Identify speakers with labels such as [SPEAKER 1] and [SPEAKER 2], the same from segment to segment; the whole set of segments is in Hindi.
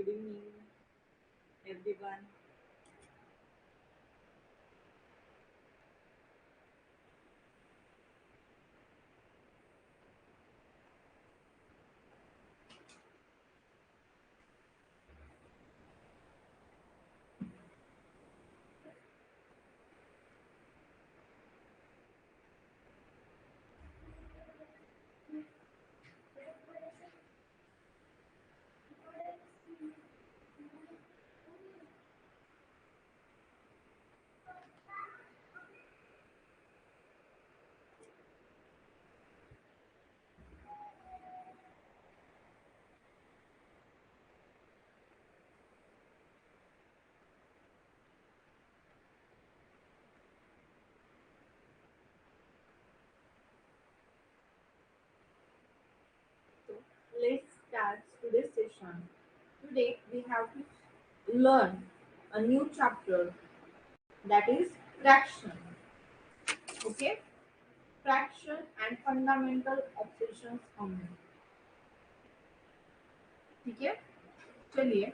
[SPEAKER 1] Good evening, everyone. So let's start today's session. Today we have to learn a new chapter, that is fraction. Okay, fraction and fundamental operations only. ठीक है, चलिए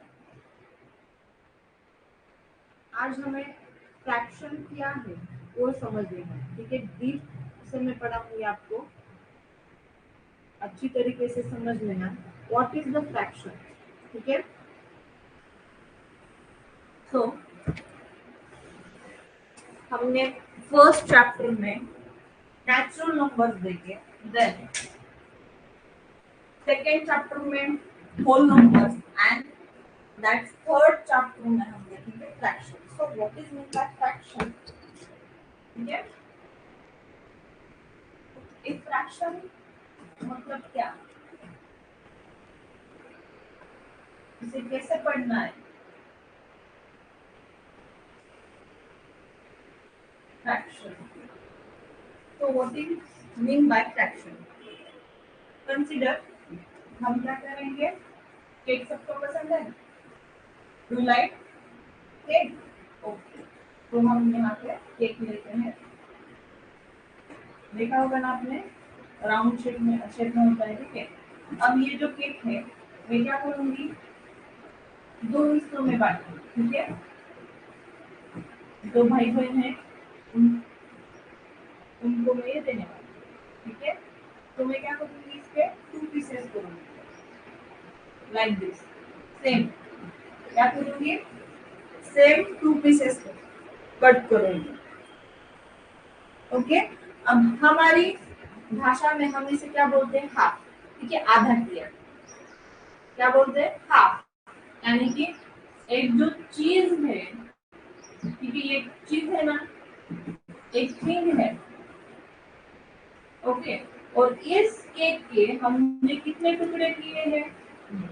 [SPEAKER 1] आज हमें फ्रैक्शन क्या है वो समझ लेना है। ठीक है, डीप से मैं पढ़ाऊंगी आपको, अच्छी तरीके से समझ लेना व्हाट इज द फ्रैक्शन। ठीक है, तो हमने फर्स्ट चैप्टर में नेचुरल नंबर्स देखे, देन सेकेंड चैप्टर में whole numbers, and that's third chapter में हम देखेंगे fraction. So what is mean by fraction? ठीक है, इस फ्रैक्शन मतलब क्या, इसे कैसे पढ़ना है? फ्रैक्शन, तो what is mean by fraction? Consider, हम क्या करेंगे, केक सबको पसंद है, डू लाइक केक? ओके, तो हम यहाँ पे केक लेते हैं, देखा होगा ना आपने, राउंड शेप में होता है। ठीक है, अब ये जो केक है मैं क्या करूंगी, दो हिस्सों में बांटूंगी। ठीक है, दो भाई बहन है, उनको मैं ये देने वाली हूँ। ठीक है, तो मैं क्या करूंगी, इसके टू पीसेस करूंगी लाइक दिस। सेम क्या करूंगी, सेम टू पीसेस कट करूंगी। ओके, अब हमारी भाषा में हम इसे क्या बोलते हैं, हाफ। ठीक है, आधा किया, क्या बोलते हैं, हाफ। यानी कि एक जो चीज है, ठीक है, ये चीज है ना, एक थिंग है। ओके, और इस केक के हमने कितने टुकड़े किए हैं,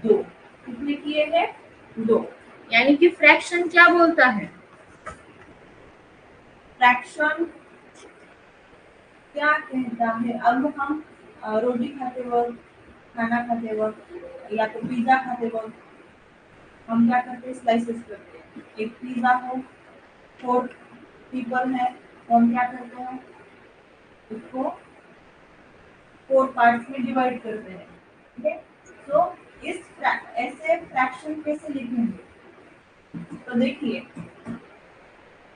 [SPEAKER 1] दो। कितने किए हैं, दो। यानी कि फ्रैक्शन क्या बोलता है, फ्रैक्शन क्या कहता है? अब हम रोटी खाते वक्त, खाना खाते वक्त, या तो पिज्जा खाते वक्त हम क्या करते हैं, स्लाइसेस करते हैं। एक पिज्जा हो, 4 पीपल है, तो हम क्या करते हैं, उसको 4 पार्ट्स में डिवाइड करते हैं। ठीक है, तो ऐसे फ्रैक्शन कैसे लिखेंगे, तो देखिए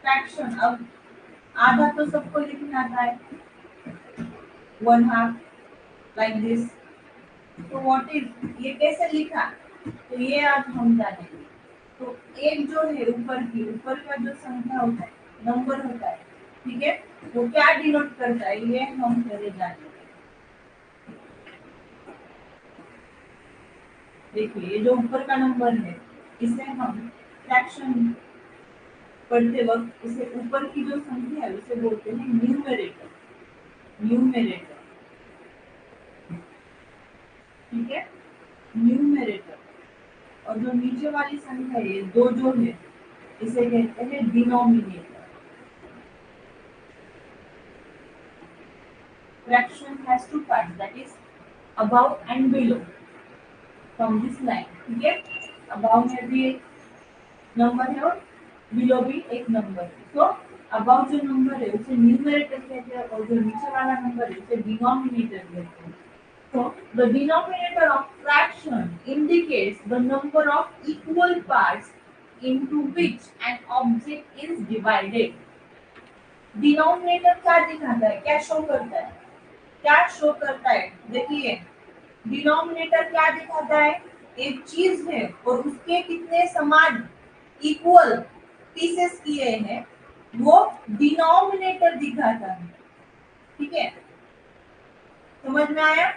[SPEAKER 1] फ्रैक्शन, अब आधा तो सबको लिखना आता है, 1/2 लाइक दिस। तो व्हाट इज, ये कैसे लिखा, तो ये आज हम जानेंगे। तो एक जो है ऊपर का जो संख्या होता है, नंबर होता है, ठीक है, वो क्या डिनोट करता है, ये हम पहले जानेंगे। देखिए ये जो ऊपर का नंबर है, इसे हम फ्रैक्शन पढ़ते वक्त इसे ऊपर की जो संख्या है उसे बोलते हैं न्यूमरेटर। न्यूमरेटर, ठीक है, न्यूमरेटर। और जो नीचे वाली संख्या है, दो जो है, इसे कहते हैं denominator. Fraction has two parts, that is above and below from this line. ठीक है, above में भी एक नंबर है और below भी एक नंबर है। तो above जो नंबर है उसे न्यूमरेटर कहते हैं और जो नीचे वाला नंबर है उसे डिनोमिनेटर कहते हैं। तो The denominator of fraction indicates the number of equal parts into which an object is divided. Denominator क्या दिखाता है, क्या शो करता है, क्या शो करता है? देखिए, डिनोमिनेटर क्या दिखाता है, एक चीज है और उसके कितने समान इक्वल पीसेस किए हैं, वो डिनोमिनेटर दिखाता है। ठीक है, समझ में आया?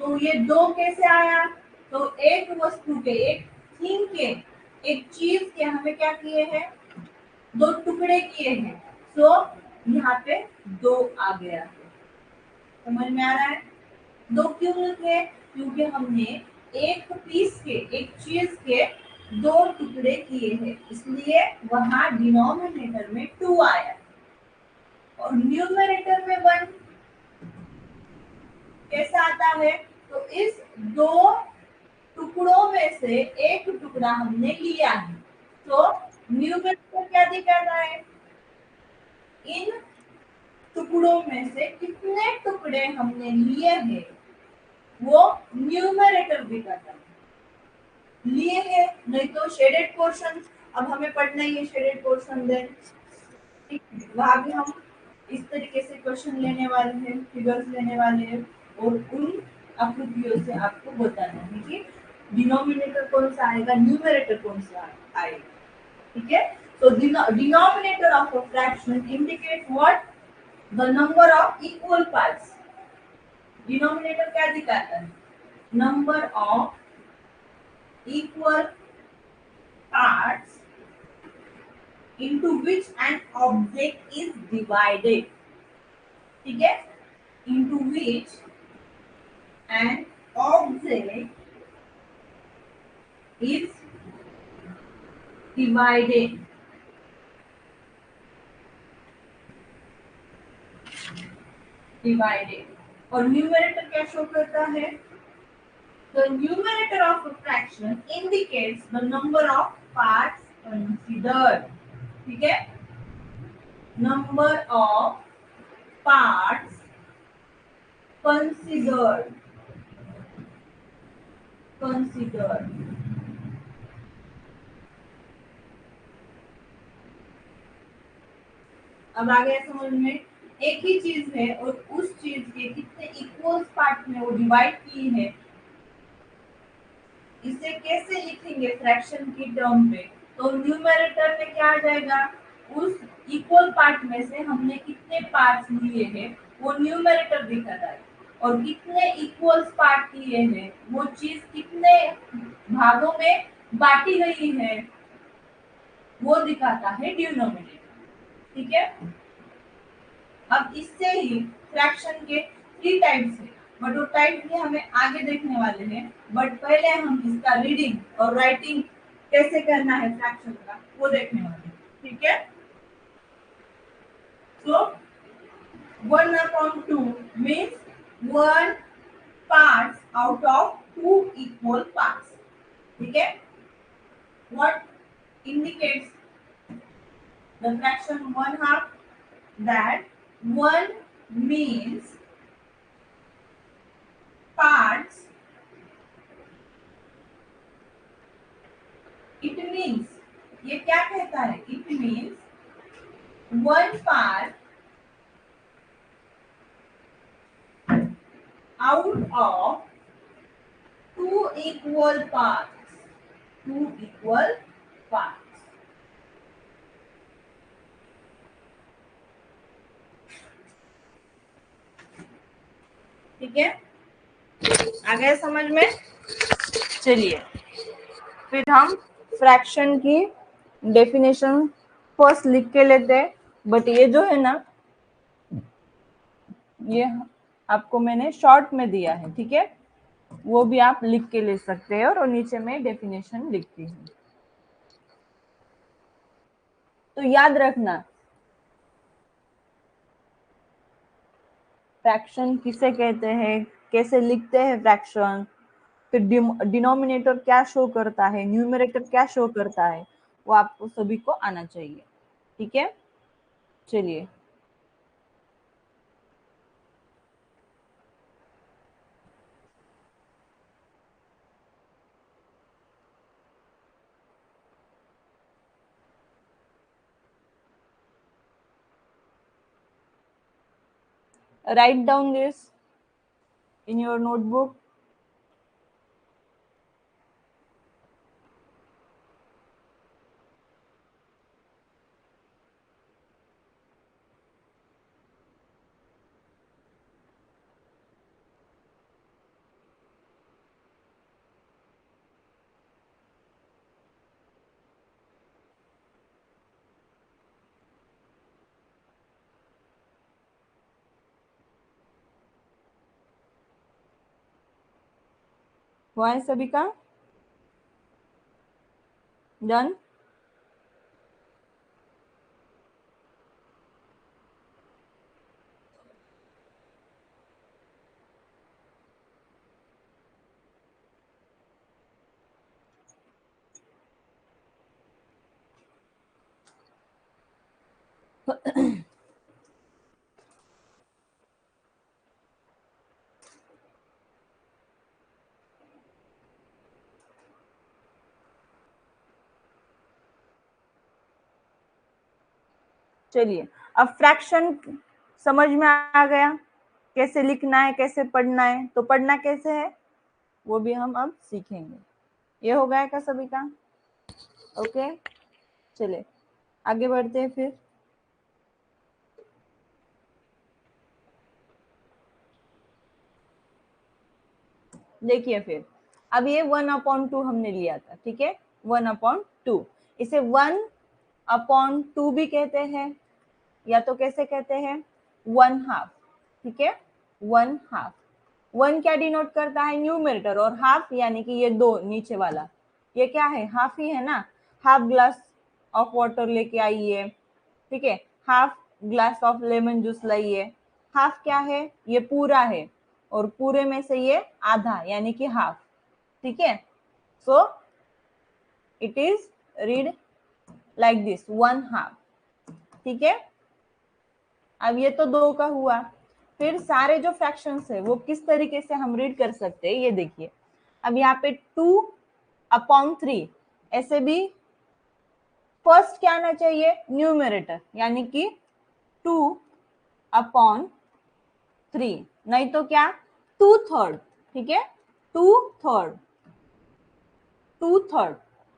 [SPEAKER 1] तो ये दो कैसे आया? तो एक वस्तु के, एक थिंग के, एक चीज के हमें क्या किए हैं, दो टुकड़े किए हैं। सो यहाँ पे दो आ गया। समझ में आ रहा है? दो क्यों लिखे? क्योंकि हमने एक पीस के, एक चीज के दो टुकड़े किए हैं, इसलिए वहां डिनोमिनेटर में 2 आया और न्यूमरेटर में 1 कैसा आता है? तो इस दो टुकड़ों में से एक टुकड़ा हमने लिया है, तो न्यूमरेटर क्या दिखाता है? इन टुकड़ों में से कितने टुकड़े हमने लिए हैं, वो न्यूमरेटर दिखाता है। लिए हैं, नहीं तो शेडेड पोर्शन, अब हमें पढ़ना ही है शेडेड पोर्शन देन, वहां भी हम इस तरीके से क्वेश्चन लेने वाले हैं, फिगर्स लेने वाले हैं और उन आकृतियों से आपको बताना है कि डिनोमिनेटर कौन सा आएगा, न्यूमरेटर कौन सा आएगा। ठीक है, so denominator of a fraction indicates what? The number of equal parts. Denominator क्या दिखाता है? Number of equal parts into which an object is divided. ठीक है, into which an object is divided. Divided और न्यूमरेटर क्या शो करता है? The numerator of a fraction indicates the number of parts considered. ठीक है, number of parts considered. अब आ गया समझ में? एक ही चीज है और उस चीज के कितने इक्वल पार्ट में वो डिवाइड की है, इसे कैसे लिखेंगे फ्रैक्शन की टर्म पे? तो न्यूमरेटर में क्या आ जाएगा, उस इक्वल पार्ट में से हमने कितने पार्ट्स लिए हैं वो न्यूमरेटर दिखाता है, और कितने इक्वल पार्ट लिए हैं, वो चीज कितने भागों में बांटी गई है, वो दिखाता है डिनोमिनेटर। ठीक है, अब इससे ही फ्रैक्शन के 3 टाइप्स है, बट वो टाइप भी हमें आगे देखने वाले हैं। बट पहले हम इसका रीडिंग और राइटिंग कैसे करना है फ्रैक्शन का, वो देखने वाले हैं। ठीक है, सो 1/2 means 1 parts out of 2 equal parts. ठीक है, what indicates the fraction 1/2? That 1 means parts, it means, ये क्या कहता है? It means 1 part out of 2 equal parts. 2 equal parts. ठीक है, आ गया समझ में? चलिए फिर हम फ्रैक्शन की डेफिनेशन फर्स्ट लिख के लेते हैं, बट ये जो है ना, ये आपको मैंने शॉर्ट में दिया है। ठीक है, वो भी आप लिख के ले सकते हैं और नीचे में डेफिनेशन लिखती हूँ। तो याद रखना, फ्रैक्शन किसे कहते हैं, कैसे लिखते हैं फ्रैक्शन, फिर डिनोमिनेटर क्या शो करता है, न्यूमरेटर क्या शो करता है, वो आपको सभी को आना चाहिए। ठीक है, चलिए Write down this in your notebook. हुआ है सभी का? डन? चलिए, अब फ्रैक्शन समझ में आ गया, कैसे लिखना है, कैसे पढ़ना है। तो पढ़ना कैसे है वो भी हम अब सीखेंगे। ये हो गया क्या सभी का? ओके, चलिए आगे बढ़ते हैं फिर। देखिए फिर, अब ये 1/2 हमने लिया था, ठीक है, 1/2। इसे 1/2 भी कहते हैं, या तो कैसे कहते हैं, 1/2, ठीक है, 1/2। 1 क्या डिनोट करता है, न्यूमरेटर, और हाफ यानी कि ये दो नीचे वाला, ये क्या है, हाफ ही है ना। हाफ ग्लास ऑफ वाटर लेके आइए, ठीक है, half glass of lemon juice लाइए। हाफ क्या है, ये पूरा है, और पूरे में से ये आधा यानी कि हाफ, ठीक है। So it is read like this, 1/2, ठीक है। अब ये तो 2 का हुआ। फिर सारे जो फ्रैक्शंस है वो किस तरीके से हम रीड कर सकते हैं, ये देखिए। अब यहाँ पे 2/3, ऐसे भी फर्स्ट क्या आना चाहिए, न्यूमरेटर, यानी कि 2/3, नहीं तो क्या, 2/3, ठीक है, 2/3, 2/3।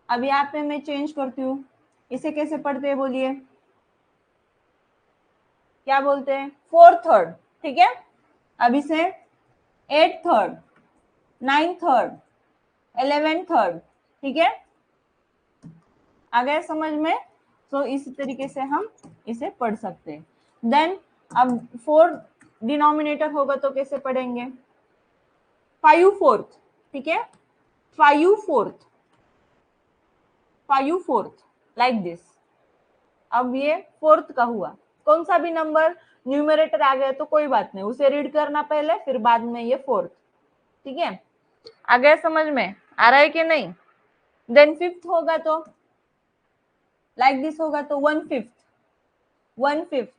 [SPEAKER 1] अब यहाँ पे मैं चेंज करती हूँ, इसे कैसे पढ़ते हैं बोलिए, क्या बोलते हैं, 4/3, ठीक है। अब इसे 8/3, 9/3, 11/3, ठीक है, आ गया समझ में। तो इसी तरीके से हम इसे पढ़ सकते हैं। देन अब 4 डिनोमिनेटर होगा तो कैसे पढ़ेंगे, 5/4, ठीक है, 5/4, 5/4, लाइक दिस। अब ये 4th का हुआ, कौन सा भी नंबर न्यूमरेटर आ गया तो कोई बात नहीं, उसे रीड करना पहले, फिर बाद में ये 4th, ठीक है। आ गया समझ में, आ रहा है कि नहीं। देन 5th होगा तो लाइक दिस होगा, तो 1/5, 1/5,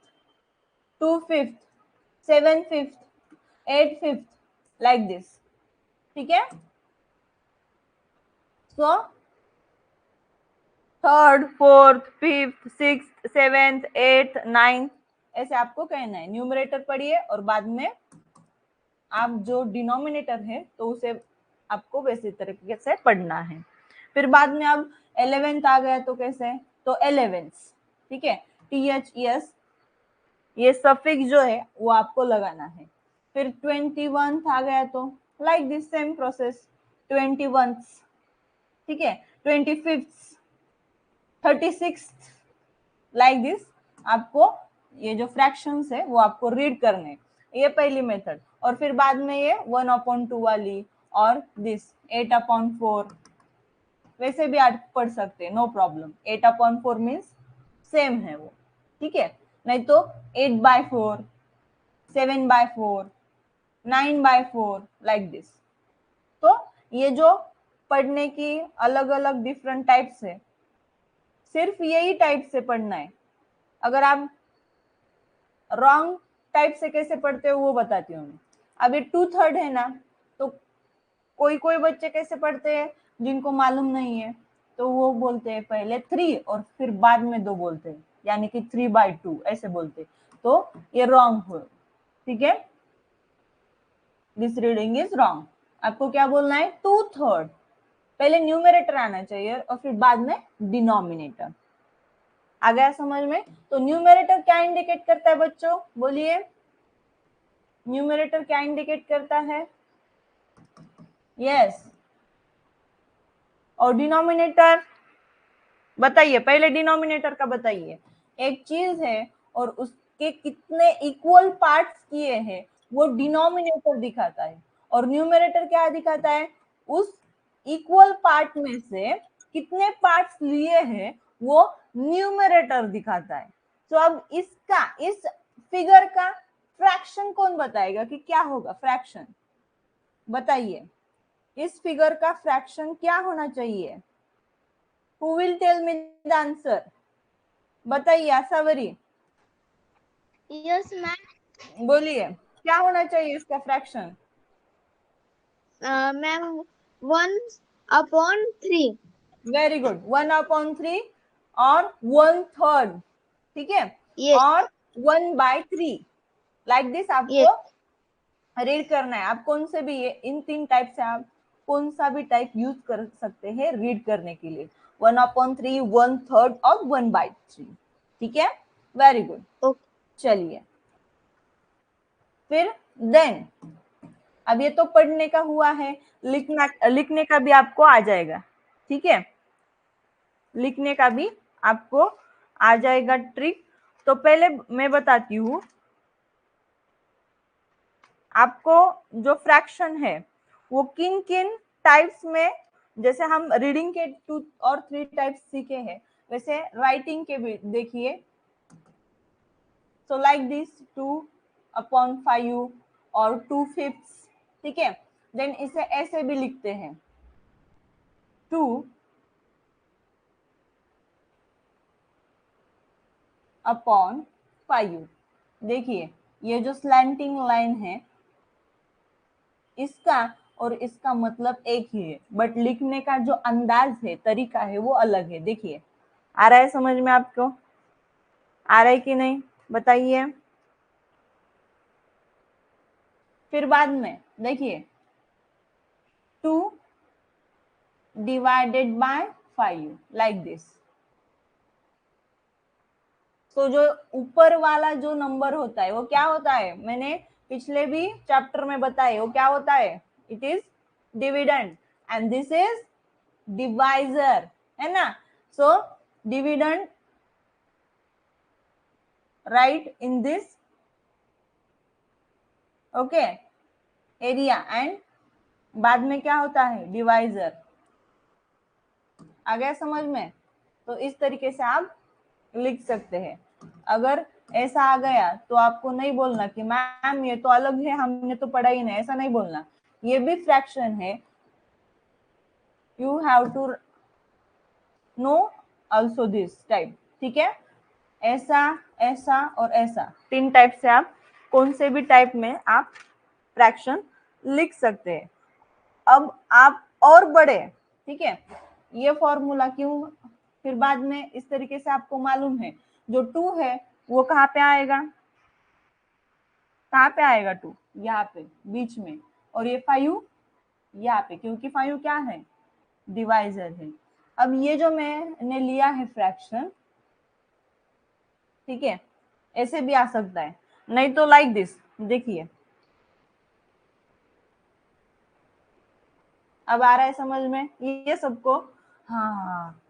[SPEAKER 1] 2/5, 7/5, 8/5, लाइक दिस, ठीक है। सो 3rd, 4th, 5th, 6th, 7th, 8th, 9th, ऐसे आपको कहना है। न्यूमरेटर पढ़िए और बाद में आप जो डिनोमिनेटर है तो उसे आपको वैसे तरीके से पढ़ना है। फिर बाद में अब 11th आ गया तो कैसे, तो 11th, ठीक है, THES, ये सफिक्स जो है वो आपको लगाना है। फिर 21th आ गया तो like this same process, 21th, ठीक है, 25th, 36th, लाइक दिस। आपको ये जो फ्रैक्शंस है वो आपको रीड करने, ये पहली मेथड। और फिर बाद में ये 1/2 वाली, और दिस 8/4, वैसे भी आप पढ़ सकते हैं, नो प्रॉब्लम। 8/4 मीन्स सेम है वो, ठीक है। नहीं तो 8/4, 7/4, 9/4, लाइक दिस। तो ये जो पढ़ने की अलग अलग डिफरेंट टाइप्स है, सिर्फ यही टाइप से पढ़ना है। अगर आप रॉन्ग टाइप से कैसे पढ़ते हो वो बताती हूँ मैं। अब ये 2/3 है ना, तो कोई कोई बच्चे कैसे पढ़ते हैं जिनको मालूम नहीं है, तो वो बोलते हैं पहले 3 और फिर बाद में 2 बोलते हैं, यानी कि 3/2 ऐसे बोलते हैं। तो ये रॉन्ग हो, ठीक है, दिस रीडिंग इज रॉन्ग। आपको क्या बोलना है, 2/3। पहले न्यूमरेटर आना चाहिए और फिर बाद में डिनोमिनेटर। आ गया समझ में? तो न्यूमरेटर क्या इंडिकेट करता है बच्चों, बोलिए, न्यूमरेटर क्या इंडिकेट करता है? यस। और डिनोमिनेटर बताइए, पहले डिनोमिनेटर का बताइए। एक चीज है और उसके कितने इक्वल पार्ट्स किए हैं वो डिनोमिनेटर दिखाता है, और न्यूमरेटर क्या दिखाता है, उस इक्वल पार्ट में से कितने पार्ट्स लिए हैं वो न्यूमरेटर दिखाता है। तो अब इसका, इस फिगर का फ्रैक्शन कौन बताएगा कि क्या होगा? फ्रैक्शन बताइए, इस फिगर का फ्रैक्शन क्या होना चाहिए? Who will tell me the answer? बताइए आशावरी।
[SPEAKER 2] Yes ma'am.
[SPEAKER 1] बोलिए क्या होना चाहिए इसका फ्रैक्शन?
[SPEAKER 2] मैम 1/3।
[SPEAKER 1] वेरी गुड, 1/3 और 1/3, ठीक है,
[SPEAKER 2] यस
[SPEAKER 1] और 1/3, लाइक दिस आपको
[SPEAKER 2] यस
[SPEAKER 1] रीड करना है। आप कौन से भी ये इन 3 टाइप से आप कौन सा भी टाइप यूज कर सकते हैं रीड करने के लिए, 1/3, 1/3 और 1/3, ठीक है, वेरी गुड।
[SPEAKER 2] ओके।
[SPEAKER 1] चलिए फिर देन, अब ये तो पढ़ने का हुआ है, लिखने का भी आपको आ जाएगा, ठीक है, लिखने का भी आपको आ जाएगा ट्रिक। तो पहले मैं बताती हूँ आपको, जो फ्रैक्शन है वो किन किन टाइप्स में, जैसे हम रीडिंग के 2 और 3 टाइप्स सीखे हैं, वैसे राइटिंग के भी देखिए। सो लाइक दिस 2/5 और 2/5, ठीक है, देन इसे ऐसे भी लिखते हैं 2/5। देखिए ये जो स्लैंटिंग लाइन है इसका और इसका मतलब एक ही है, बट लिखने का जो अंदाज है, तरीका है, वो अलग है। देखिए आ रहा है समझ में आपको? आ रहा है कि नहीं बताइए। फिर बाद में देखिए 2/5 लाइक दिस। तो जो ऊपर वाला जो नंबर होता है वो क्या होता है, मैंने पिछले भी चैप्टर में बताया, वो क्या होता है, it is dividend and this is divisor, है ना? So dividend right in this okay area, and बाद में क्या होता है, डिवाइजर। आ गया समझ में? तो इस तरीके से आप लिख सकते हैं। अगर ऐसा आ गया तो आपको नहीं बोलना कि मैम ये तो अलग है, हमने तो पढ़ा ही नहीं, ऐसा नहीं बोलना। ये भी फ्रैक्शन है, you have to know also this type, ठीक है, ऐसा, ऐसा और ऐसा, 3 टाइप से आप कौन से भी टाइप में आप फ्रैक्शन लिख सकते हैं। अब आप और बढ़े, ठीक है, ये फॉर्मूला क्यों, फिर बाद में इस तरीके से आपको मालूम है, जो 2 है वो कहाँ पे आएगा, कहाँ पे आएगा 2, यहाँ पे बीच में, और ये 5 यहाँ पे, क्योंकि 5 क्या है, डिवाइजर है। अब ये जो मैंने लिया है फ्रैक्शन, ठीक है, ऐसे भी आ सकता है, नहीं तो लाइक दिस। देखिए अब आ रहा है समझ में ये सबको? हाँ,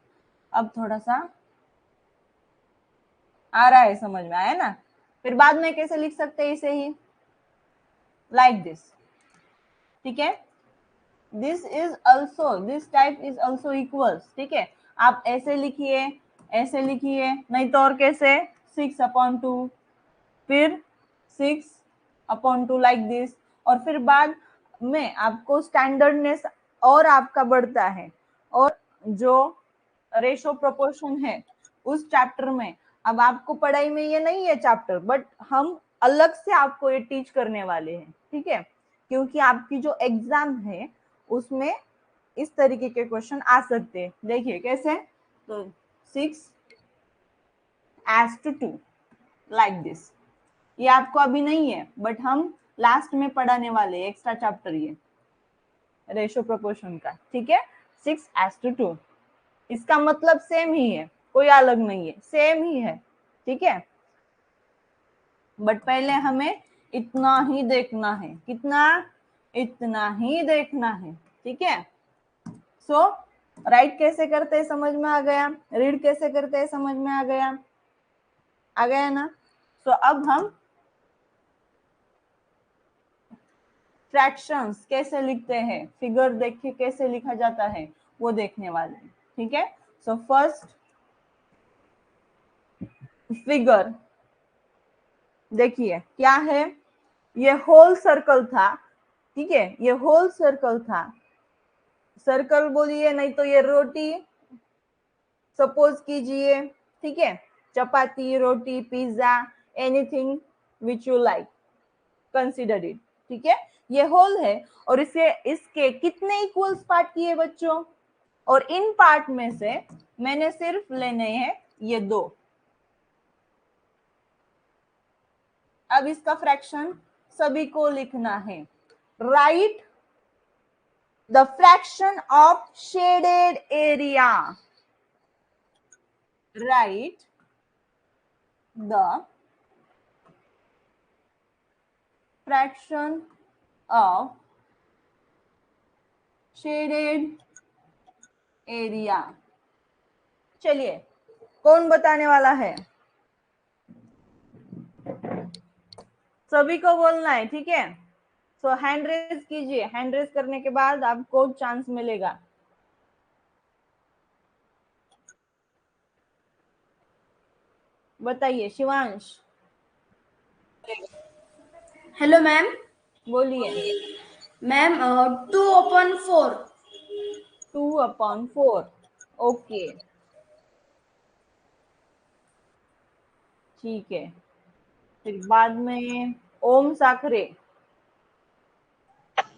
[SPEAKER 1] अब थोड़ा सा आ रहा है समझ में, आया ना? फिर बाद में कैसे लिख सकते हैं इसे ही, लाइक दिस, ठीक है, this is also, this type is also equals, ठीक है, आप ऐसे लिखिए, ऐसे लिखिए, नहीं तो और कैसे, 6/2, फिर 6/2 लाइक दिस, और फिर बाद में आपको स्टैंडर्डनेस और आपका बढ़ता है, और जो रेशो प्रोपोर्शन है उस चैप्टर में, अब आपको पढ़ाई में ये नहीं है चैप्टर, बट हम अलग से आपको ये टीच करने वाले हैं, ठीक है, क्योंकि आपकी जो एग्जाम है उसमें इस तरीके के क्वेश्चन आ सकते हैं। देखिए कैसे, तो 6:2 लाइक दिस,
[SPEAKER 2] ये आपको अभी नहीं है, बट हम लास्ट में पढ़ाने वाले एक्स्ट्रा चैप्टर ये रेशो प्रोपोर्शन का, ठीक है। 6:2, इसका मतलब सेम ही है, कोई अलग नहीं है, सेम ही है, ठीक है। बट पहले हमें इतना ही देखना है, कितना, इतना ही देखना है, ठीक है। सो राइट कैसे करते हैं समझ में आ गया, रीड कैसे करते हैं समझ में आ गया ना। सो अब हम फ्रैक्शंस कैसे लिखते हैं, फिगर देख के कैसे लिखा जाता है वो देखने वाले हैं, ठीक है। सो फर्स्ट फिगर देखिए क्या है, ये होल सर्कल था, ठीक है, ये होल सर्कल था, सर्कल बोलिए नहीं तो ये रोटी सपोज कीजिए, ठीक है, चपाती, रोटी, pizza, anything which you like, consider it, ठीक है। ये होल है और इसके कितने इक्वल्स पार्ट किए बच्चों, और इन पार्ट में से मैंने सिर्फ लेने हैं ये 2। अब इसका फ्रैक्शन सभी को लिखना है। Right the fraction of shaded area, right the fraction of shaded area. चलिए कौन बताने वाला है, सभी को बोलना है, ठीक है। सो हैंड रेज कीजिए, हैंड रेज करने के बाद आपको चांस मिलेगा। बताइए शिवांश।
[SPEAKER 3] Hello ma'am.
[SPEAKER 2] बोलिए।
[SPEAKER 3] मैम 2/4।
[SPEAKER 2] 2/4, ओके, ठीक है। फिर बाद में ओम साखरे,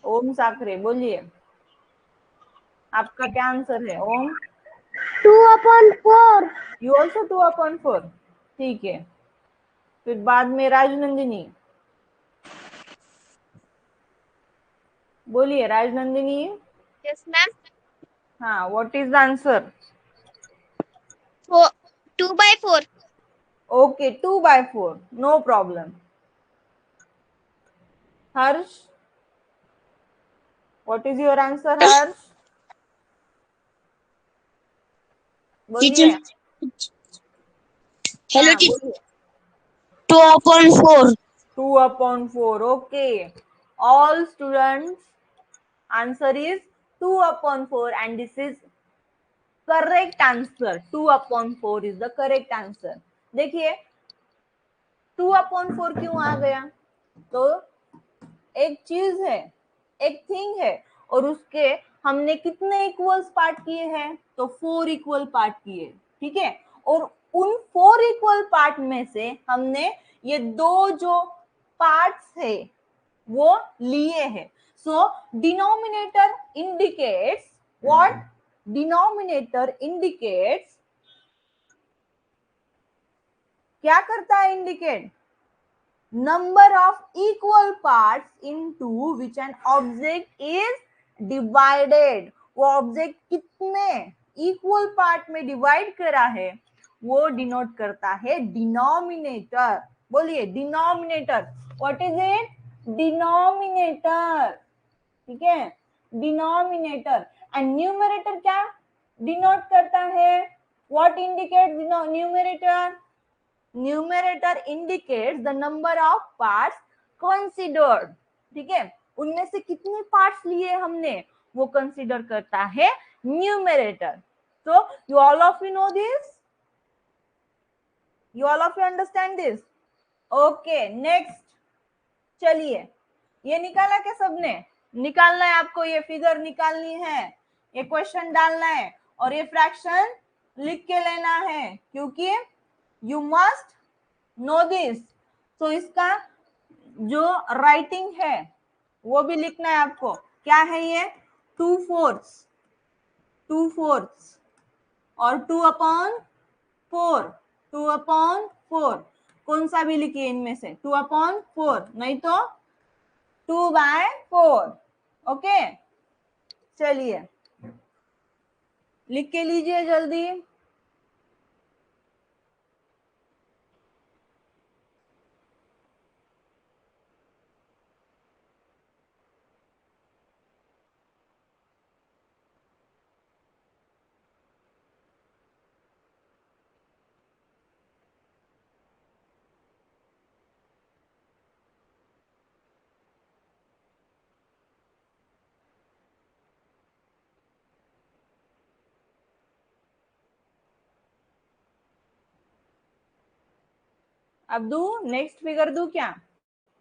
[SPEAKER 2] ओम साखरे बोलिए, आपका क्या आंसर है ओम?
[SPEAKER 3] 2/4।
[SPEAKER 2] यू ऑल्सो 2/4, ठीक है। फिर बाद में राजनंदिनी, बोलिए राजनंदिनी।
[SPEAKER 4] Yes ma'am.
[SPEAKER 2] हाँ, what is the answer?
[SPEAKER 4] 2/4।
[SPEAKER 2] Okay, 2/4, no problem. Harsh, what is your answer Harsh? बोलिए।
[SPEAKER 4] हेलो
[SPEAKER 2] हाँ
[SPEAKER 4] जी।
[SPEAKER 2] बोलिए।
[SPEAKER 4] 2/4।
[SPEAKER 2] 2/4, okay. All students answer is 2/4 and this is correct answer. 2/4 is the correct answer. देखिए 2/4 क्यों आ गया, तो एक चीज है, एक थिंग है, और उसके हमने कितने इक्वल्स पार्ट किए हैं, तो 4 इक्वल पार्ट किए, ठीक है। और उन 4 इक्वल पार्ट में से हमने ये 2 जो पार्ट्स है वो लिए हैं। सो denominator indicates what, denominator indicates, क्या करता है indicate, number of equal parts into which an object is divided, वो ऑब्जेक्ट कितने इक्वल पार्ट में डिवाइड करा है वो डिनोट करता है डिनोमिनेटर। बोलिए denominator, what is it, denominator, ठीक है, डिनोमिनेटर। एंड न्यूमरेटर क्या डिनोट करता है, what indicates numerator, numerator indicates the number of parts considered, ठीक है, उनमें से कितने पार्ट्स लिए हमने वो कंसीडर करता है numerator. So you all of you know this, you all of you understand this, okay. Next, चलिए ये निकाला क्या सबने, निकालना है आपको, ये फिगर निकालनी है, ये क्वेश्चन डालना है और ये फ्रैक्शन लिख के लेना है, क्योंकि यू मस्ट नो दिस। तो इसका जो राइटिंग है वो भी लिखना है आपको, क्या है ये, 2/4, 2/4 और 2/4, 2/4, कौन सा भी लिखिए इनमें से, 2/4 नहीं तो 2/4। ओके, चलिए लिख के लीजिए जल्दी। अब दू नेक्स्ट फिगर दू क्या,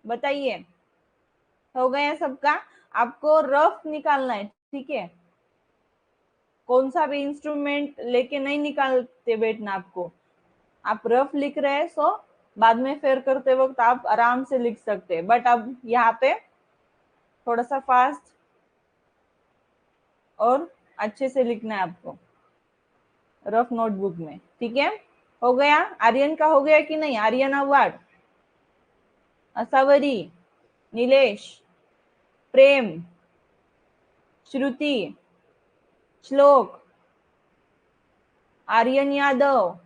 [SPEAKER 2] बताइए। हो गया सबका? आपको रफ निकालना है, ठीक है? कौन सा भी इंस्ट्रूमेंट लेके नहीं निकालते बैठना आपको। आप रफ लिख रहे हैं सो बाद में फेर करते वक्त आप आराम से लिख सकते हैं, बट अब यहाँ पे थोड़ा सा फास्ट और अच्छे से लिखना है आपको रफ नोटबुक में, ठीक है? हो गया? आर्यन का हो गया कि नहीं? आर्यन अवार्ड, असावरी, नीलेश, प्रेम, श्रुति, श्लोक, आर्यन यादव,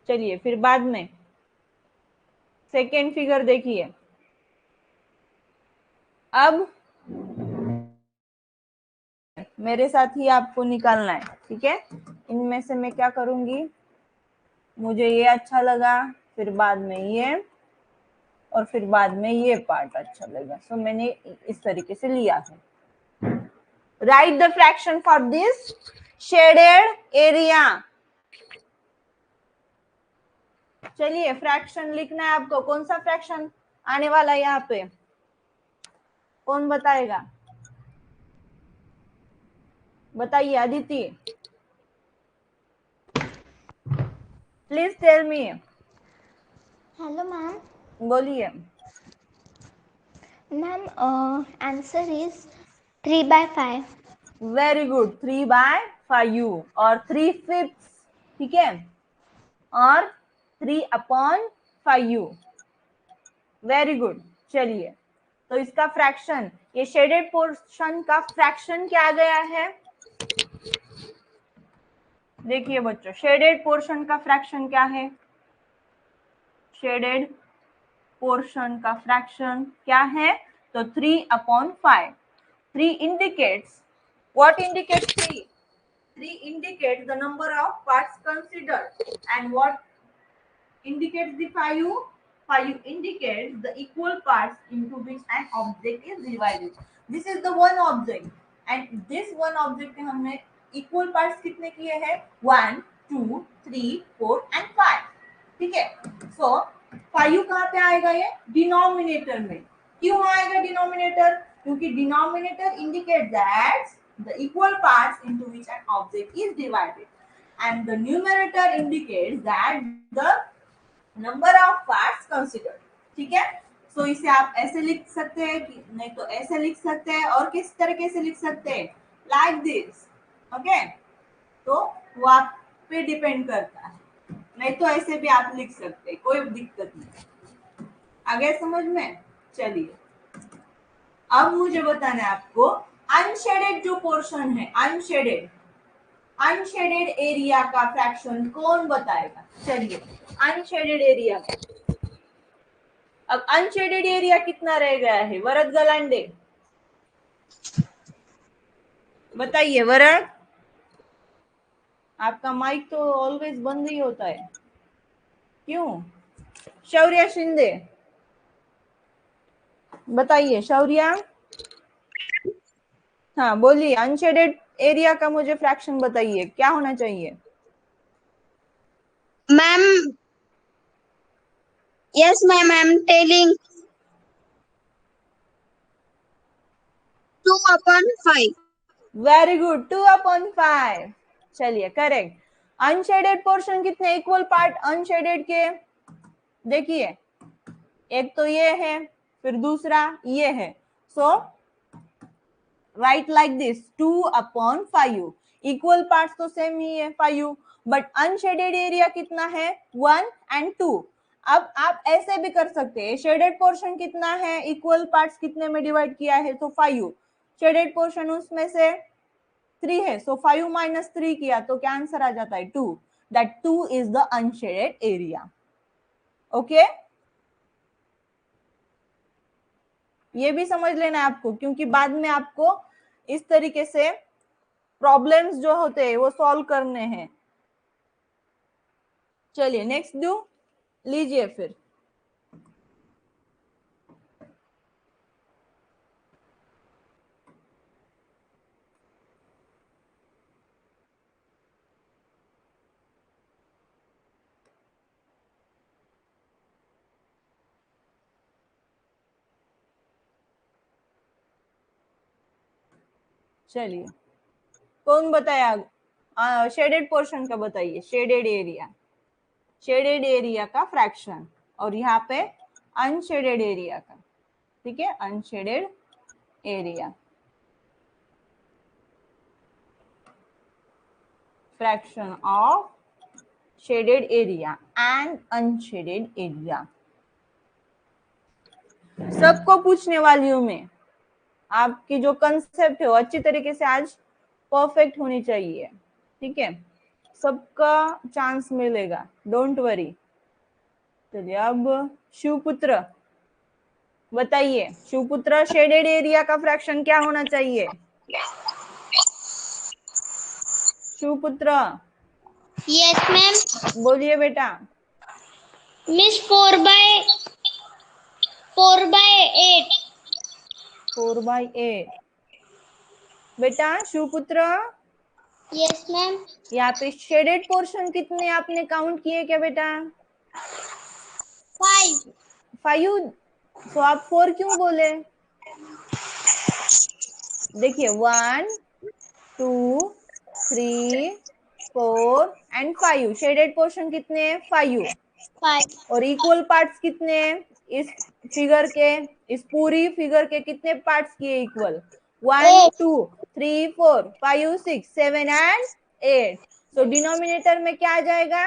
[SPEAKER 2] चलिए फिर बाद में सेकेंड फिगर देखिए। अब मेरे साथ ही आपको निकालना है, ठीक है? इनमें से मैं क्या करूंगी, मुझे ये अच्छा लगा, फिर बाद में ये, और फिर बाद में ये पार्ट अच्छा लगा, सो मैंने इस तरीके से लिया है। Right the fraction for this shaded area. चलिए फ्रैक्शन लिखना है आपको। कौन सा फ्रैक्शन आने वाला है यहाँ पे, कौन बताएगा? बताइए Aditi, please tell me.
[SPEAKER 5] Hello ma'am.
[SPEAKER 2] बोलिए।
[SPEAKER 5] Ma'am answer is 3/5।
[SPEAKER 2] Very good, 3/5 और 3/5, ठीक है? और 3/5, वेरी गुड। चलिए तो इसका फ्रैक्शन, ये शेडेड पोर्शन का फ्रैक्शन क्या आ गया है? देखिए बच्चों, शेडेड पोर्शन का फ्रैक्शन क्या है? शेडेड पोर्शन का फ्रैक्शन क्या है? तो 3/5। 3 indicates, what indicates 3? 3 indicates the number of parts considered, and what indicates the 5? 5 indicates the equal parts into which an object is divided. This is the one object, and this one object में हमने equal parts कितने किए हैं? 1, 2, 3, 4 and 5, ठीक है? So 5 कहाँ पे आएगा? ये डिनोमिनेटर में। क्यों आएगा डिनोमिनेटर? क्योंकि denominator indicates that the equal parts into which an object is divided, and the numerator indicates that the number of parts considered, ठीक है? सो इसे आप ऐसे लिख सकते हैं कि नहीं तो ऐसे लिख सकते हैं, और किस तरीके से लिख सकते हैं? Like this, okay? तो वो आप पे डिपेंड करता है, नहीं तो ऐसे भी आप लिख सकते हैं, कोई दिक्कत नहीं। आगे समझ में? चलिए अब मुझे बताना है आपको अनशेडेड जो पोर्शन है, अनशेडेड एरिया का फ्रैक्शन कौन बताएगा? चलिए अनशेडेड एरिया, अब अनशेडेड एरिया कितना रह गया है? वरद गलांडे बताइए। वरद, आपका माइक तो ऑलवेज बंद ही होता है, क्यों? शौर्या शिंदे बताइए। शौर्या, हाँ बोलिए, अनशेडेड एरिया का मुझे फ्रैक्शन बताइए, क्या होना चाहिए?
[SPEAKER 4] Ma'am, yes ma'am, I'm telling 2/5.
[SPEAKER 2] Very good, 2/5। चलिए करेक्ट। अनशेडेड पोर्शन कितने इक्वल पार्ट अनशेडेड के? देखिए एक तो ये है, फिर दूसरा ये है, so write like this 2/5। Equal parts तो सेम ही है 5, बट अनशेडेड एरिया कितना है 1 and 2। अब आप ऐसे भी कर सकते हैं, शेडेड पोर्शन कितना है, इक्वल पार्ट्स कितने में डिवाइड किया है, तो 5, शेडेड पोर्शन उसमें से 3 है, सो 5 माइनस 3 किया तो क्या आंसर आ जाता है 2, that 2 is the unshielded area. Okay, ये भी समझ लेना है आपको, क्योंकि बाद में आपको इस तरीके से प्रॉब्लम्स जो होते हैं वो सॉल्व करने हैं। चलिए नेक्स्ट डू लीजिए फिर। चलिए कौन बताया, शेडेड पोर्शन का बताइए, शेडेड एरिया, शेडेड एरिया का फ्रैक्शन, और यहाँ पे अनशेडेड एरिया का, ठीक है, unshielded area fraction of shaded area and unshielded area. सबको पूछने वाली हूं मैं, आपकी जो कंसेप्ट है वो अच्छी तरीके से आज परफेक्ट होनी चाहिए, ठीक है, सबका चांस मिलेगा, डोंट वरी। चलिए अब शिवपुत्र बताइए, शिवपुत्र शेडेड एरिया का फ्रैक्शन क्या होना चाहिए? Shivputra
[SPEAKER 4] Yes, ma'am.
[SPEAKER 2] बोलिए बेटा।
[SPEAKER 4] Miss 4/8.
[SPEAKER 2] 4/8 बेटा। Shivputra
[SPEAKER 4] Yes, ma'am.
[SPEAKER 2] यहाँ पे शेडेड पोर्शन कितने आपने काउंट किए क्या बेटा?
[SPEAKER 4] 5.
[SPEAKER 2] 5, तो आप 4 क्यों बोले? देखिए 1 2 3 4 एंड 5, शेडेड पोर्शन कितने हैं 5,
[SPEAKER 4] 5.
[SPEAKER 2] और इक्वल पार्ट्स कितने हैं इस फिगर के, इस पूरी फिगर के कितने पार्ट्स किए इक्वल? 1 2 3 4 5 6 7 एंड 8, सो डिनोमिनेटर में क्या आ जाएगा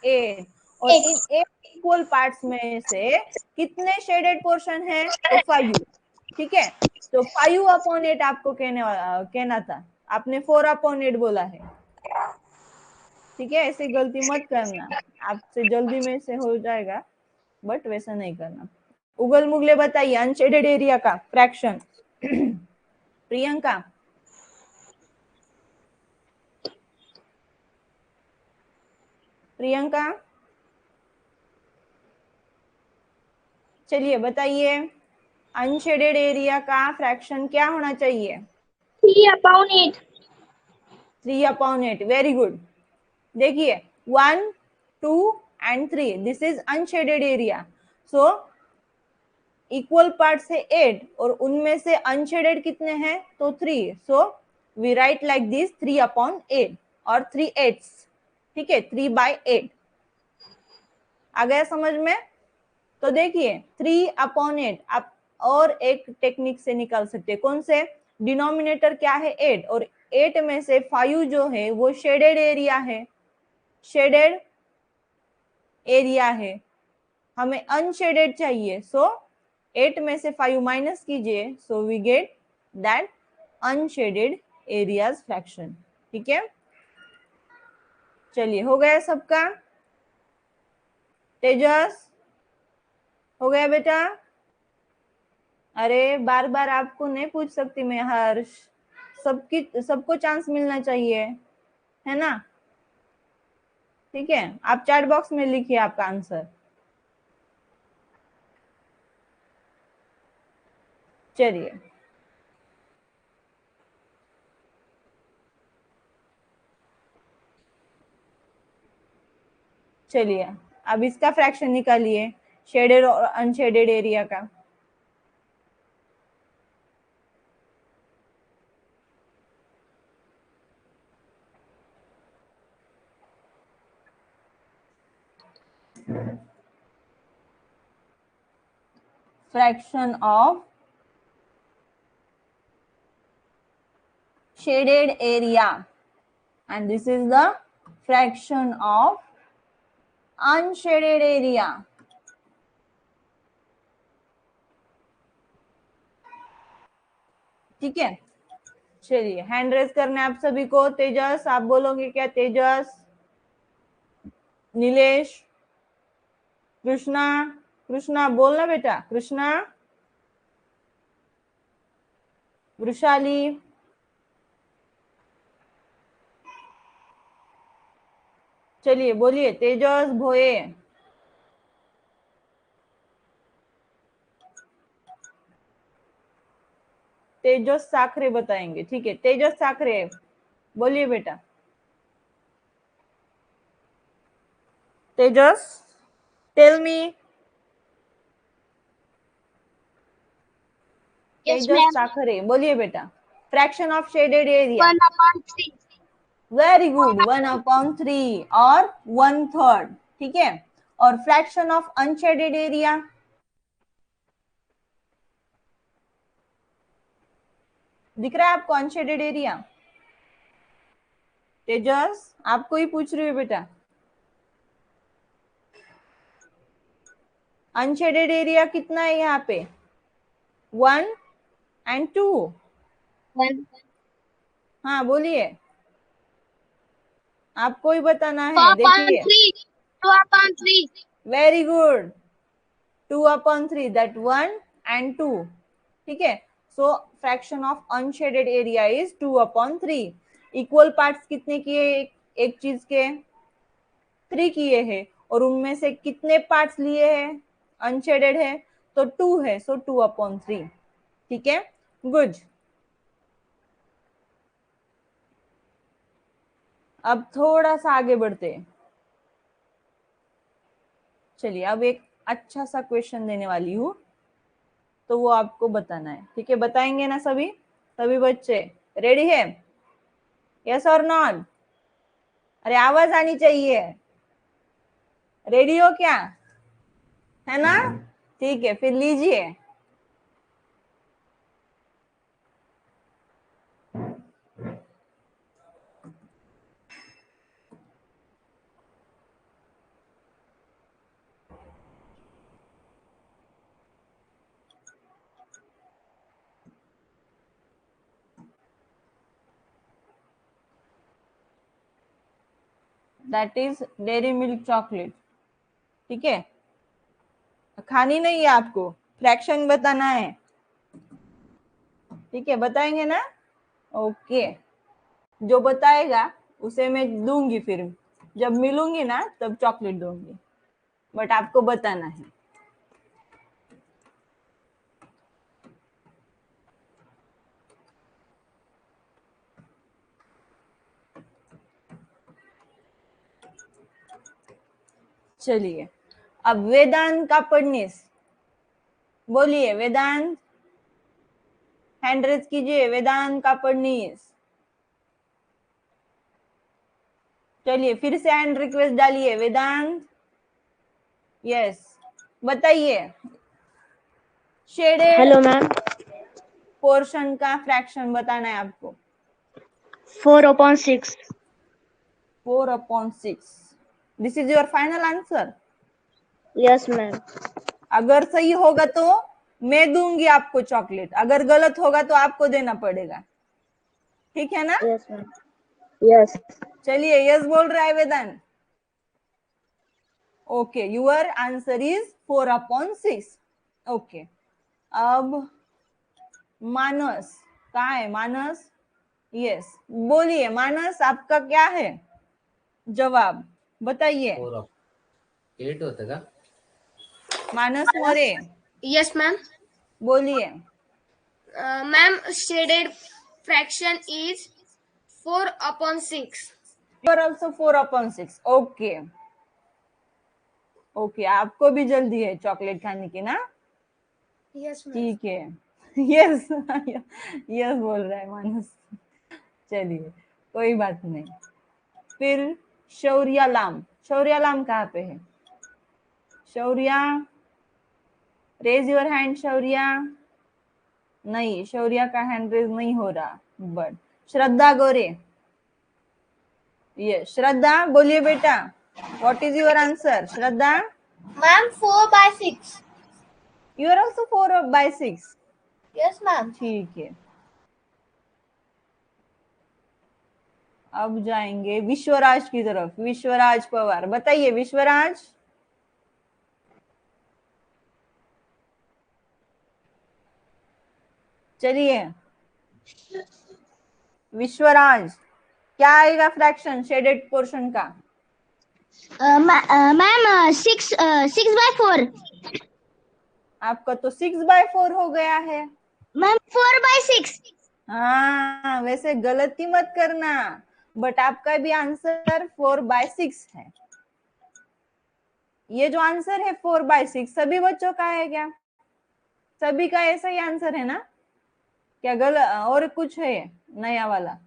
[SPEAKER 2] 8, और इन 8 इक्वल पार्ट्स में से कितने शेडेड पोर्शन है, तो 5, ठीक है, तो 5/8 आपको कहना था, आपने 4/8 बोला है, ठीक है, ऐसी गलती मत करना, आपसे जल्दी में से हो जाएगा, बट वैसा नहीं करना। उगल मुगले बताइए अनशेडेड एरिया का फ्रैक्शन। प्रियंका प्रियंका चलिए बताइए, अनशेडेड एरिया का फ्रैक्शन क्या होना चाहिए?
[SPEAKER 4] 3/8.
[SPEAKER 2] 3/8, वेरी गुड। देखिए 1 2 and 3, this is unshielded area, so equal parts है 8 और उनमें से अनशेडेड कितने हैं, तो 3, so we write like this 3/8 और 3/8, ठीक है, 3/8 आ गया समझ में? तो देखिए 3/8 आप और एक टेक्निक से निकाल सकते हैं, कौन से? डिनोमिनेटर क्या है 8, और 8 में से 5 जो है वो शेडेड एरिया है, शेडेड एरिया है, हमें अनशेडेड चाहिए, सो 8 में से 5 माइनस कीजिए, so we get that unshaded areas fraction, ठीक है। चलिए हो गया सबका? तेजस हो गया बेटा? अरे बार बार आपको नहीं पूछ सकती मैं हर्ष, सबको चांस मिलना चाहिए, है ना, ठीक है, आप चैट बॉक्स में लिखिए आपका आंसर। चलिए चलिए अब इसका फ्रैक्शन निकालिए, शेडेड और अनशेडेड एरिया का। Fraction of shaded area and this is the fraction of unshaded area. ठीक है, चलिए हैंड रेज करने आप सभी को। तेजस, आप बोलोगे क्या? तेजस, नीलेश, कृष्णा, कृष्णा बोलना बेटा, कृष्णा, वृषाली, चलिए बोलिए। तेजस भोये, तेजस साखरे बताएंगे। ठीक है, तेजस साखरे बोलिए बेटा। तेजस, टेल मी।
[SPEAKER 4] Yes,
[SPEAKER 2] तेजस
[SPEAKER 4] ma'am.
[SPEAKER 2] साखरे बोलिए बेटा। Fraction of shaded area.
[SPEAKER 4] 1/3.
[SPEAKER 2] Very good, 1/3 और 1/3। ठीक है, और फ्रैक्शन ऑफ अनशेडेड एरिया। दिख रहा है आपको अनशेडेड एरिया? तेजस, आपको ही पूछ रही हूँ बेटा। अनशेडेड एरिया कितना है यहाँ पे? 1 and 2।
[SPEAKER 4] 1.
[SPEAKER 2] हाँ बोलिए, आपको ही बताना है।
[SPEAKER 4] 4/3.
[SPEAKER 2] देखिए,
[SPEAKER 4] 2/3.
[SPEAKER 2] Very good, 2/3, that 1 and 2। ठीक है, so fraction of unshaded area is 2/3। Equal parts कितने किए एक चीज के? 3 किए हैं, और उनमें से कितने पार्ट्स लिए हैं? अनशेडेड है तो 2 है, सो 2/3। ठीक है, गुड। अब थोड़ा सा आगे बढ़ते हैं। चलिए, अब एक अच्छा सा क्वेश्चन देने वाली हूँ, तो वो आपको बताना है। ठीक है, बताएंगे ना सभी? सभी बच्चे रेडी है? यस और नॉट? अरे आवाज आनी चाहिए। रेडी हो क्या? है ना? ठीक है, फिर लीजिए। That is dairy milk chocolate. ठीक है, खानी नहीं है आपको, फ्रैक्शन बताना है। ठीक है, बताएंगे ना? ओके, जो बताएगा उसे मैं दूंगी, फिर जब मिलूंगी ना तब चॉकलेट दूंगी, बट आपको बताना है। चलिए, अब वेदांत का पढ़नीस बोलिए। वेदांत, हैंड रेज कीजिए। वेदांत का पढ़नीस। चलिए, फिर से हैंड रिक्वेस्ट डालिए। वेदांत, यस, बताइए। Shaded
[SPEAKER 6] hello ma'am.
[SPEAKER 2] पोर्शन का फ्रैक्शन बताना है आपको।
[SPEAKER 6] 4/6।
[SPEAKER 2] 4/6। This is your final answer?
[SPEAKER 6] Yes ma'am.
[SPEAKER 2] अगर सही होगा तो मैं दूंगी आपको चॉकलेट, अगर गलत होगा तो आपको देना पड़ेगा। ठीक है ना?
[SPEAKER 6] Yes ma'am. यस।
[SPEAKER 2] चलिए, यस बोल रहा है Vedant. Okay, your answer is 4/6। Okay, अब मानस, कहाँ है मानस? यस, बोलिए मानस, आपका क्या है जवाब? बताइए।
[SPEAKER 7] 8 होतं का?
[SPEAKER 2] मानस मोरे,
[SPEAKER 3] Yes, ma'am.
[SPEAKER 2] बोलिए।
[SPEAKER 3] Ma'am, shaded fraction is 4/6.
[SPEAKER 2] You are also 4/6। Okay okay, आपको भी जल्दी है चॉकलेट खाने की ना?
[SPEAKER 3] Yes, ma'am.
[SPEAKER 2] ठीक है, यस यस बोल रहा है मानस। चलिए, कोई बात नहीं। फिर शौर्यालाम, शौर्यालाम कहाँ पे है? Shaurya, raise your hand. Shaurya, नहीं, शौर्या का हैंड रेज नहीं हो रहा। बट श्रद्धा गोरे, ये श्रद्धा बोलिए बेटा, what is your answer? Shraddha,
[SPEAKER 3] Ma'am, 4/6.
[SPEAKER 2] You are also 4/6.
[SPEAKER 3] Yes, ma'am.
[SPEAKER 2] ठीक है, अब जाएंगे विश्वराज की तरफ। विश्वराज पवार, बताइए विश्वराज। चलिए विश्वराज, क्या आएगा फ्रैक्शन शेडेड पोर्शन का?
[SPEAKER 4] मैम 6/4।
[SPEAKER 2] आपका तो 6/4 हो गया है।
[SPEAKER 4] मैम 4/6।
[SPEAKER 2] हाँ, वैसे गलती मत करना, बट आपका भी आंसर 4/6 है। ये जो आंसर है 4/6 सभी बच्चों का है क्या? सभी का ऐसा ही आंसर है ना? क्या गलत और कुछ है नया वाला?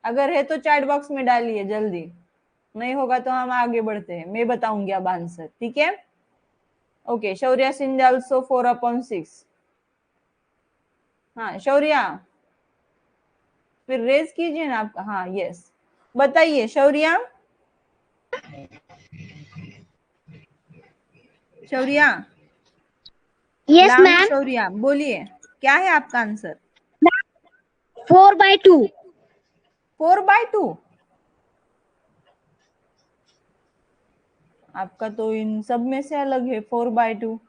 [SPEAKER 2] अगर है तो चैट बॉक्स में डालिए जल्दी, नहीं होगा तो हम आगे बढ़ते हैं, मैं बताऊंगी अब आंसर, ठीक है? Okay, Shaurya Sindhe also 4/6। हाँ शौर्या, फिर रेज कीजिए ना आपका। हाँ यस, बताइए शौर्या। शौर्या,
[SPEAKER 4] यस
[SPEAKER 2] लाम
[SPEAKER 4] मैम।
[SPEAKER 2] शौर्या, बोलिए क्या है आपका आंसर?
[SPEAKER 4] 4/2।
[SPEAKER 2] 4/2? आपका तो इन सब में से अलग है 4/2।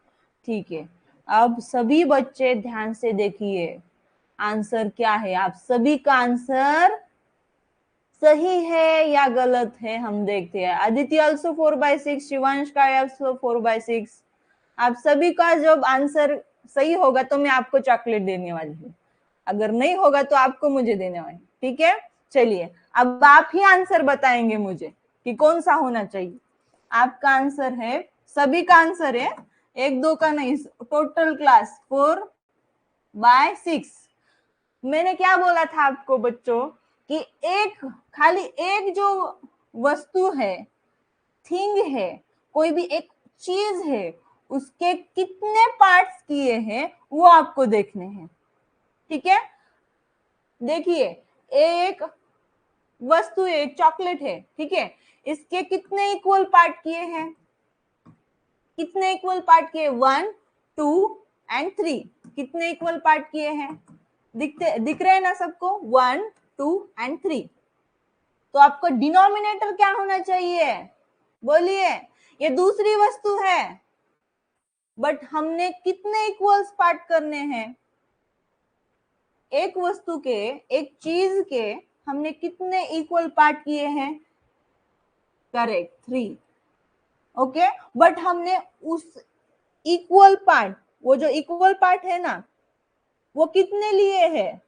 [SPEAKER 2] ठीक है, अब सभी बच्चे ध्यान से देखिए आंसर क्या है। आप सभी का आंसर सही है या गलत है हम देखते हैं। आदित्य ऑल्सो 4/6, शिवांश का ऑल्सो 4/6। आप सभी का जब आंसर सही होगा तो मैं आपको चॉकलेट देने वाली हूँ, अगर नहीं होगा तो आपको मुझे देने वाली, ठीक है? चलिए अब आप ही आंसर बताएंगे मुझे कि कौन सा होना चाहिए। आपका आंसर है, सभी का आंसर है, 1-2 का नहीं, टोटल क्लास 4/6। मैंने क्या बोला था आपको बच्चों कि एक, खाली एक जो वस्तु है, थिंग है, कोई भी एक चीज है, उसके कितने पार्ट्स किए हैं वो आपको देखने हैं, ठीक है? देखिए, एक वस्तु है, एक चॉकलेट है, ठीक है, इसके कितने इक्वल पार्ट किए हैं? कितने इक्वल पार्ट किए? 1, 2 एंड 3। कितने इक्वल पार्ट किए हैं? दिख रहे हैं ना सबको? 1, 2 एंड 3। तो आपको डिनोमिनेटर क्या होना चाहिए? बोलिए। ये दूसरी वस्तु है, बट हमने कितने इक्वल्स पार्ट करने हैं? एक वस्तु के, एक चीज के हमने कितने इक्वल पार्ट किए हैं? करेक्ट, 3। ओके, बट हमने उस इक्वल पार्ट, वो जो इक्वल पार्ट है ना, वो कितने लिए है?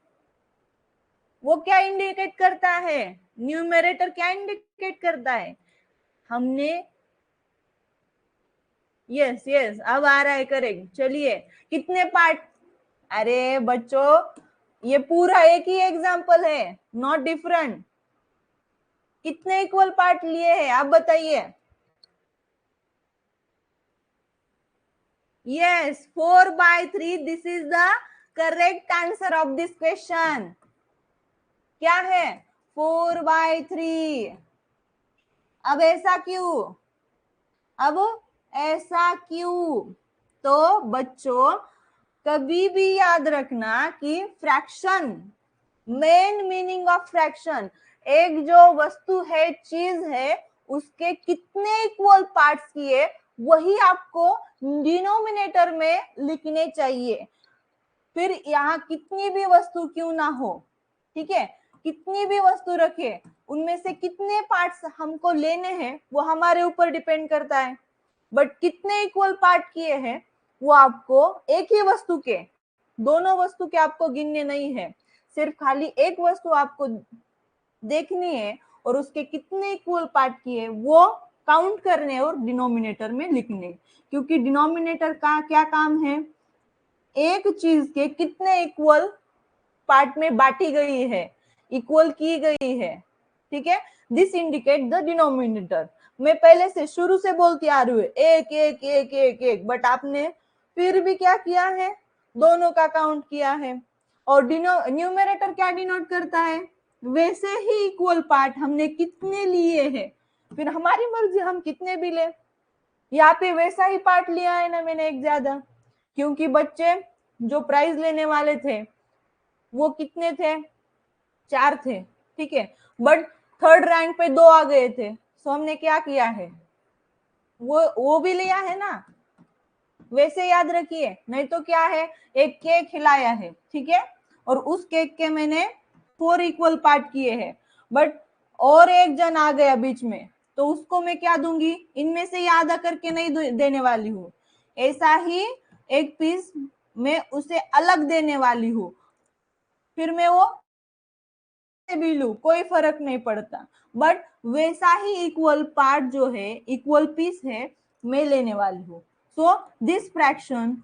[SPEAKER 2] वो क्या इंडिकेट करता है? न्यूमरेटर क्या इंडिकेट करता है? हमने, यस यस, अब आ रहा है करेक्ट। चलिए, कितने पार्ट? अरे बच्चों, ये पूरा एक ही एग्जाम्पल है, नॉट डिफरेंट। कितने इक्वल पार्ट लिए हैं आप बताइए? Yes, 4/3. This is the correct answer of this question. क्या है? 4/3. अब ऐसा क्यों? अब ऐसा क्यों? तो बच्चों कभी भी याद रखना कि fraction, main meaning of fraction, एक जो वस्तु है, चीज है, उसके कितने इक्वल पार्ट्स किए वही आपको डिनोमिनेटर में लिखने चाहिए। फिर यहाँ कितनी भी वस्तु क्यों ना हो, ठीक है, कितनी भी वस्तु रखे, उनमें से कितने पार्ट्स हमको लेने हैं वो हमारे ऊपर डिपेंड करता है। बट कितने इक्वल पार्ट किए हैं वो आपको एक ही वस्तु के, दोनों वस्तु के आपको गिनने नहीं है, सिर्फ खाली एक वस्तु आपको देखनी है और उसके कितने इक्वल पार्ट किए वो काउंट करने और डिनोमिनेटर में लिखने। क्योंकि डिनोमिनेटर का क्या काम है? एक चीज के कितने इक्वल पार्ट में बांटी गई है, इक्वल की गई है, ठीक है? This indicate the denominator. मैं पहले से शुरू से बोलती आ रही हूँ, एक एक एक एक एक, बट आपने फिर भी क्या किया है? दोनों का काउंट किया है। और न्यूमरेटर क्या डिनोट करता है? वैसे ही इक्वल पार्ट हमने कितने लिए हैं, फिर हमारी मर्जी हम कितने भी ले। यहाँ पे वैसा ही पार्ट लिया है ना मैंने एक ज्यादा, क्योंकि बच्चे जो प्राइज लेने वाले थे वो कितने थे, 4 थे, ठीक है, बट थर्ड रैंक पे 2 आ गए थे, सो हमने क्या किया है, वो भी लिया है ना, वैसे याद रखिए। नहीं तो क्या है, एक केक खिलाया है, ठीक है, और उस केक के मैंने 4 इक्वल पार्ट किए हैं, बट और एक जन आ गया बीच में, तो उसको मैं क्या दूंगी, इनमें से ही आधा करके नहीं देने वाली हूँ, ऐसा ही एक पीस मैं उसे अलग देने वाली हूँ, फिर मैं वो भी लू कोई फर्क नहीं पड़ता, बट वैसा ही इक्वल पार्ट जो है, इक्वल पीस है, मैं लेने वाली हूँ। So this fraction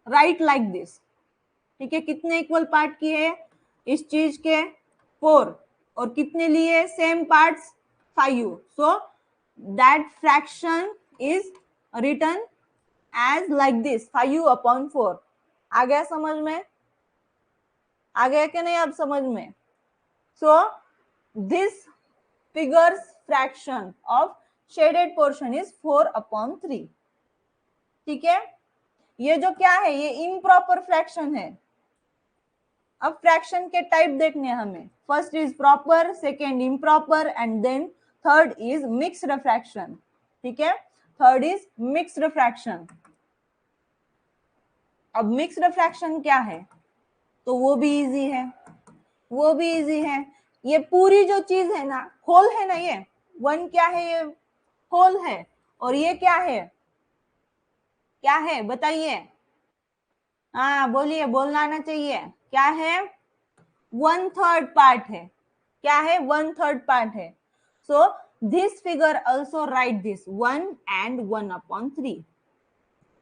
[SPEAKER 2] right like this, ठीक है, कितने इक्वल पार्ट किए इस चीज के, 4, और कितने लिए same parts, 5, so that fraction is written as like this, 5/4। आ गया समझ में, आ गया कि नहीं अब समझ में। So this figures fraction of shaded portion is 4/3, ठीक है। ये जो क्या है, ये इम्प्रॉपर फ्रैक्शन है। अब फ्रैक्शन के टाइप देखने हमें, first is proper, second improper, and then third is mixed fraction, ठीक है, थर्ड इज मिक्स्ड फ्रैक्शन। अब मिक्स्ड फ्रैक्शन क्या है, तो वो भी इजी है, वो भी इजी है। ये पूरी जो चीज है ना, होल है ना, ये 1 क्या है, ये होल है, और ये क्या है, क्या है बताइए, हाँ बोलिए, बोलना आना चाहिए, क्या है, 1/3 पार्ट है, क्या है, 1/3 पार्ट है। So this figure also right this 1 and 1/3,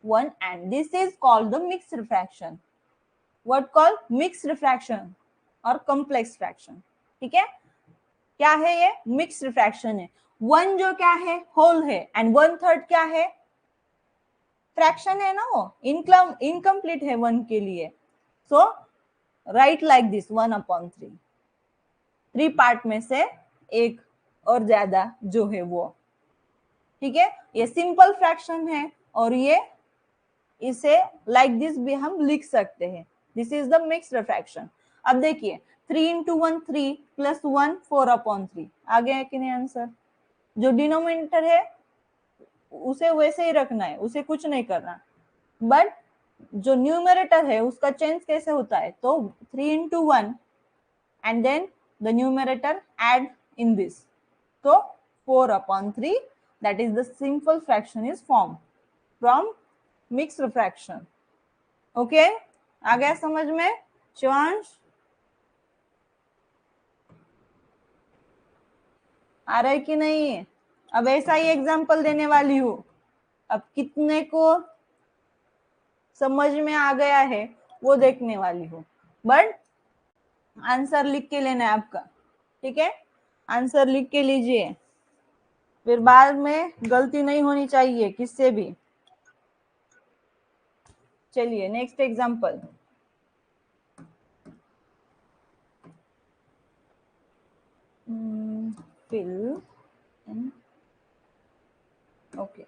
[SPEAKER 2] 1 and this is called the mixed fraction, what called mixed fraction और complex fraction, ठीक है। क्या है, ये मिक्स्ड फ्रैक्शन है, 1 जो क्या है, होल है, एंड 1/3 क्या है, फ्रैक्शन है ना, वो इनकम्प्लीट है 1 के लिए। सो राइट लाइक दिस 1/3, 3 पार्ट में से एक और ज्यादा जो है वो, ठीक है, ये सिंपल फ्रैक्शन है, और ये इसे लाइक दिस भी हम लिख सकते हैं, this is the mixed fraction. अब देखिए 3 × 1 3 + 1 4/3, आ गया है कि नहीं आंसर। जो डिनोमिनेटर है उसे वैसे ही रखना है, उसे कुछ नहीं करना, बट जो न्यूमरेटर है उसका चेंज कैसे होता है, तो 3 × 1 and then the numerator add in this, so 4/3, that is the simple fraction is formed from mixed fraction, okay। आ गया समझ में शिवांश, आ रहा है कि नहीं। अब ऐसा ही एग्जांपल देने वाली हूँ, अब कितने को समझ में आ गया है वो देखने वाली हूँ, बट आंसर लिख के लेना है आपका, ठीक है, आंसर लिख के लीजिए, फिर बाद में गलती नहीं होनी चाहिए किससे भी। चलिए next example, fill in, okay।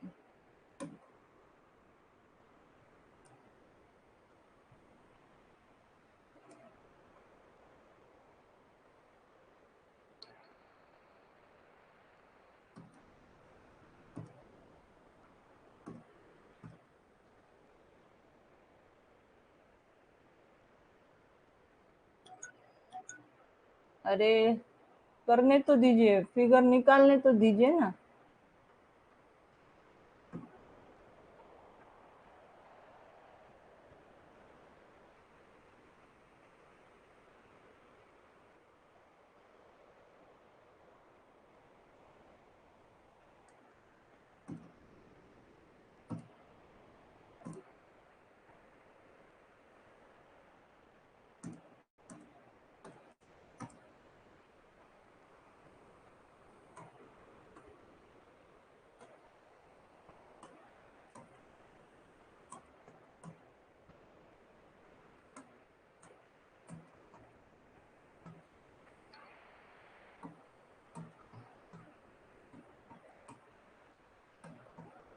[SPEAKER 2] अरे करने तो दीजिए, फिगर निकालने तो दीजिए ना।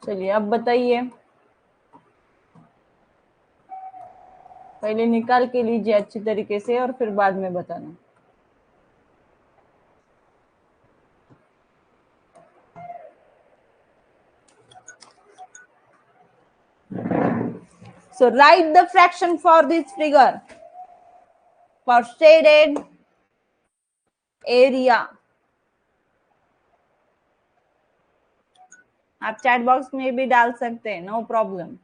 [SPEAKER 2] चलिए अब बताइए, पहले निकाल के लीजिए अच्छी तरीके से और फिर बाद में बताना। So write the fraction for this figure for shaded area. आप चैट बॉक्स में भी डाल सकते हैं, no problem.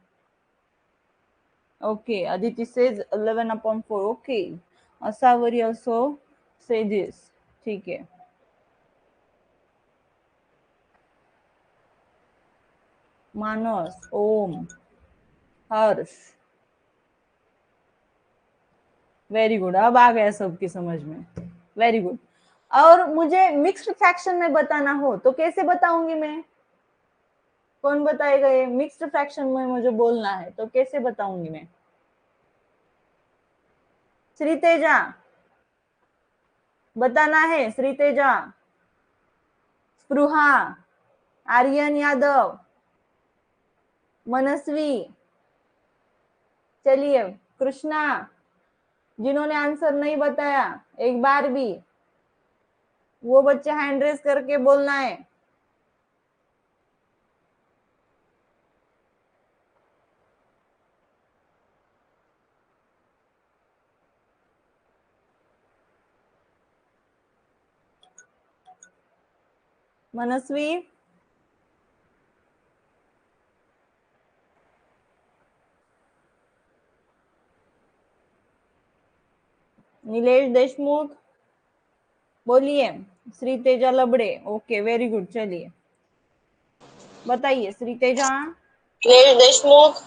[SPEAKER 2] Okay, Aditi says 11/4. Okay, Asavari also say this. ठीक है, मानस, ओम, हर्ष, वेरी गुड, अब आ गया सबकी समझ में, वेरी गुड। और मुझे मिक्स्ड फ्रैक्शन में बताना हो तो कैसे बताऊंगी मैं? कौन बताएगा? ये मिक्स्ड फ्रैक्शन में मुझे बोलना है तो कैसे बताऊंगी मैं? श्री तेजा बताना है, श्री तेजा, स्पृहा, आर्यन यादव, मनस्वी, चलिए कृष्णा, जिन्होंने आंसर नहीं बताया एक बार भी, वो बच्चे हैंड रेस करके बोलना है। मनस्वी, नीलेश देशमुख, बोलिए। Shri Teja Labade, okay very good, चलिए बताइए श्री तेजा।
[SPEAKER 8] नीलेश देशमुख,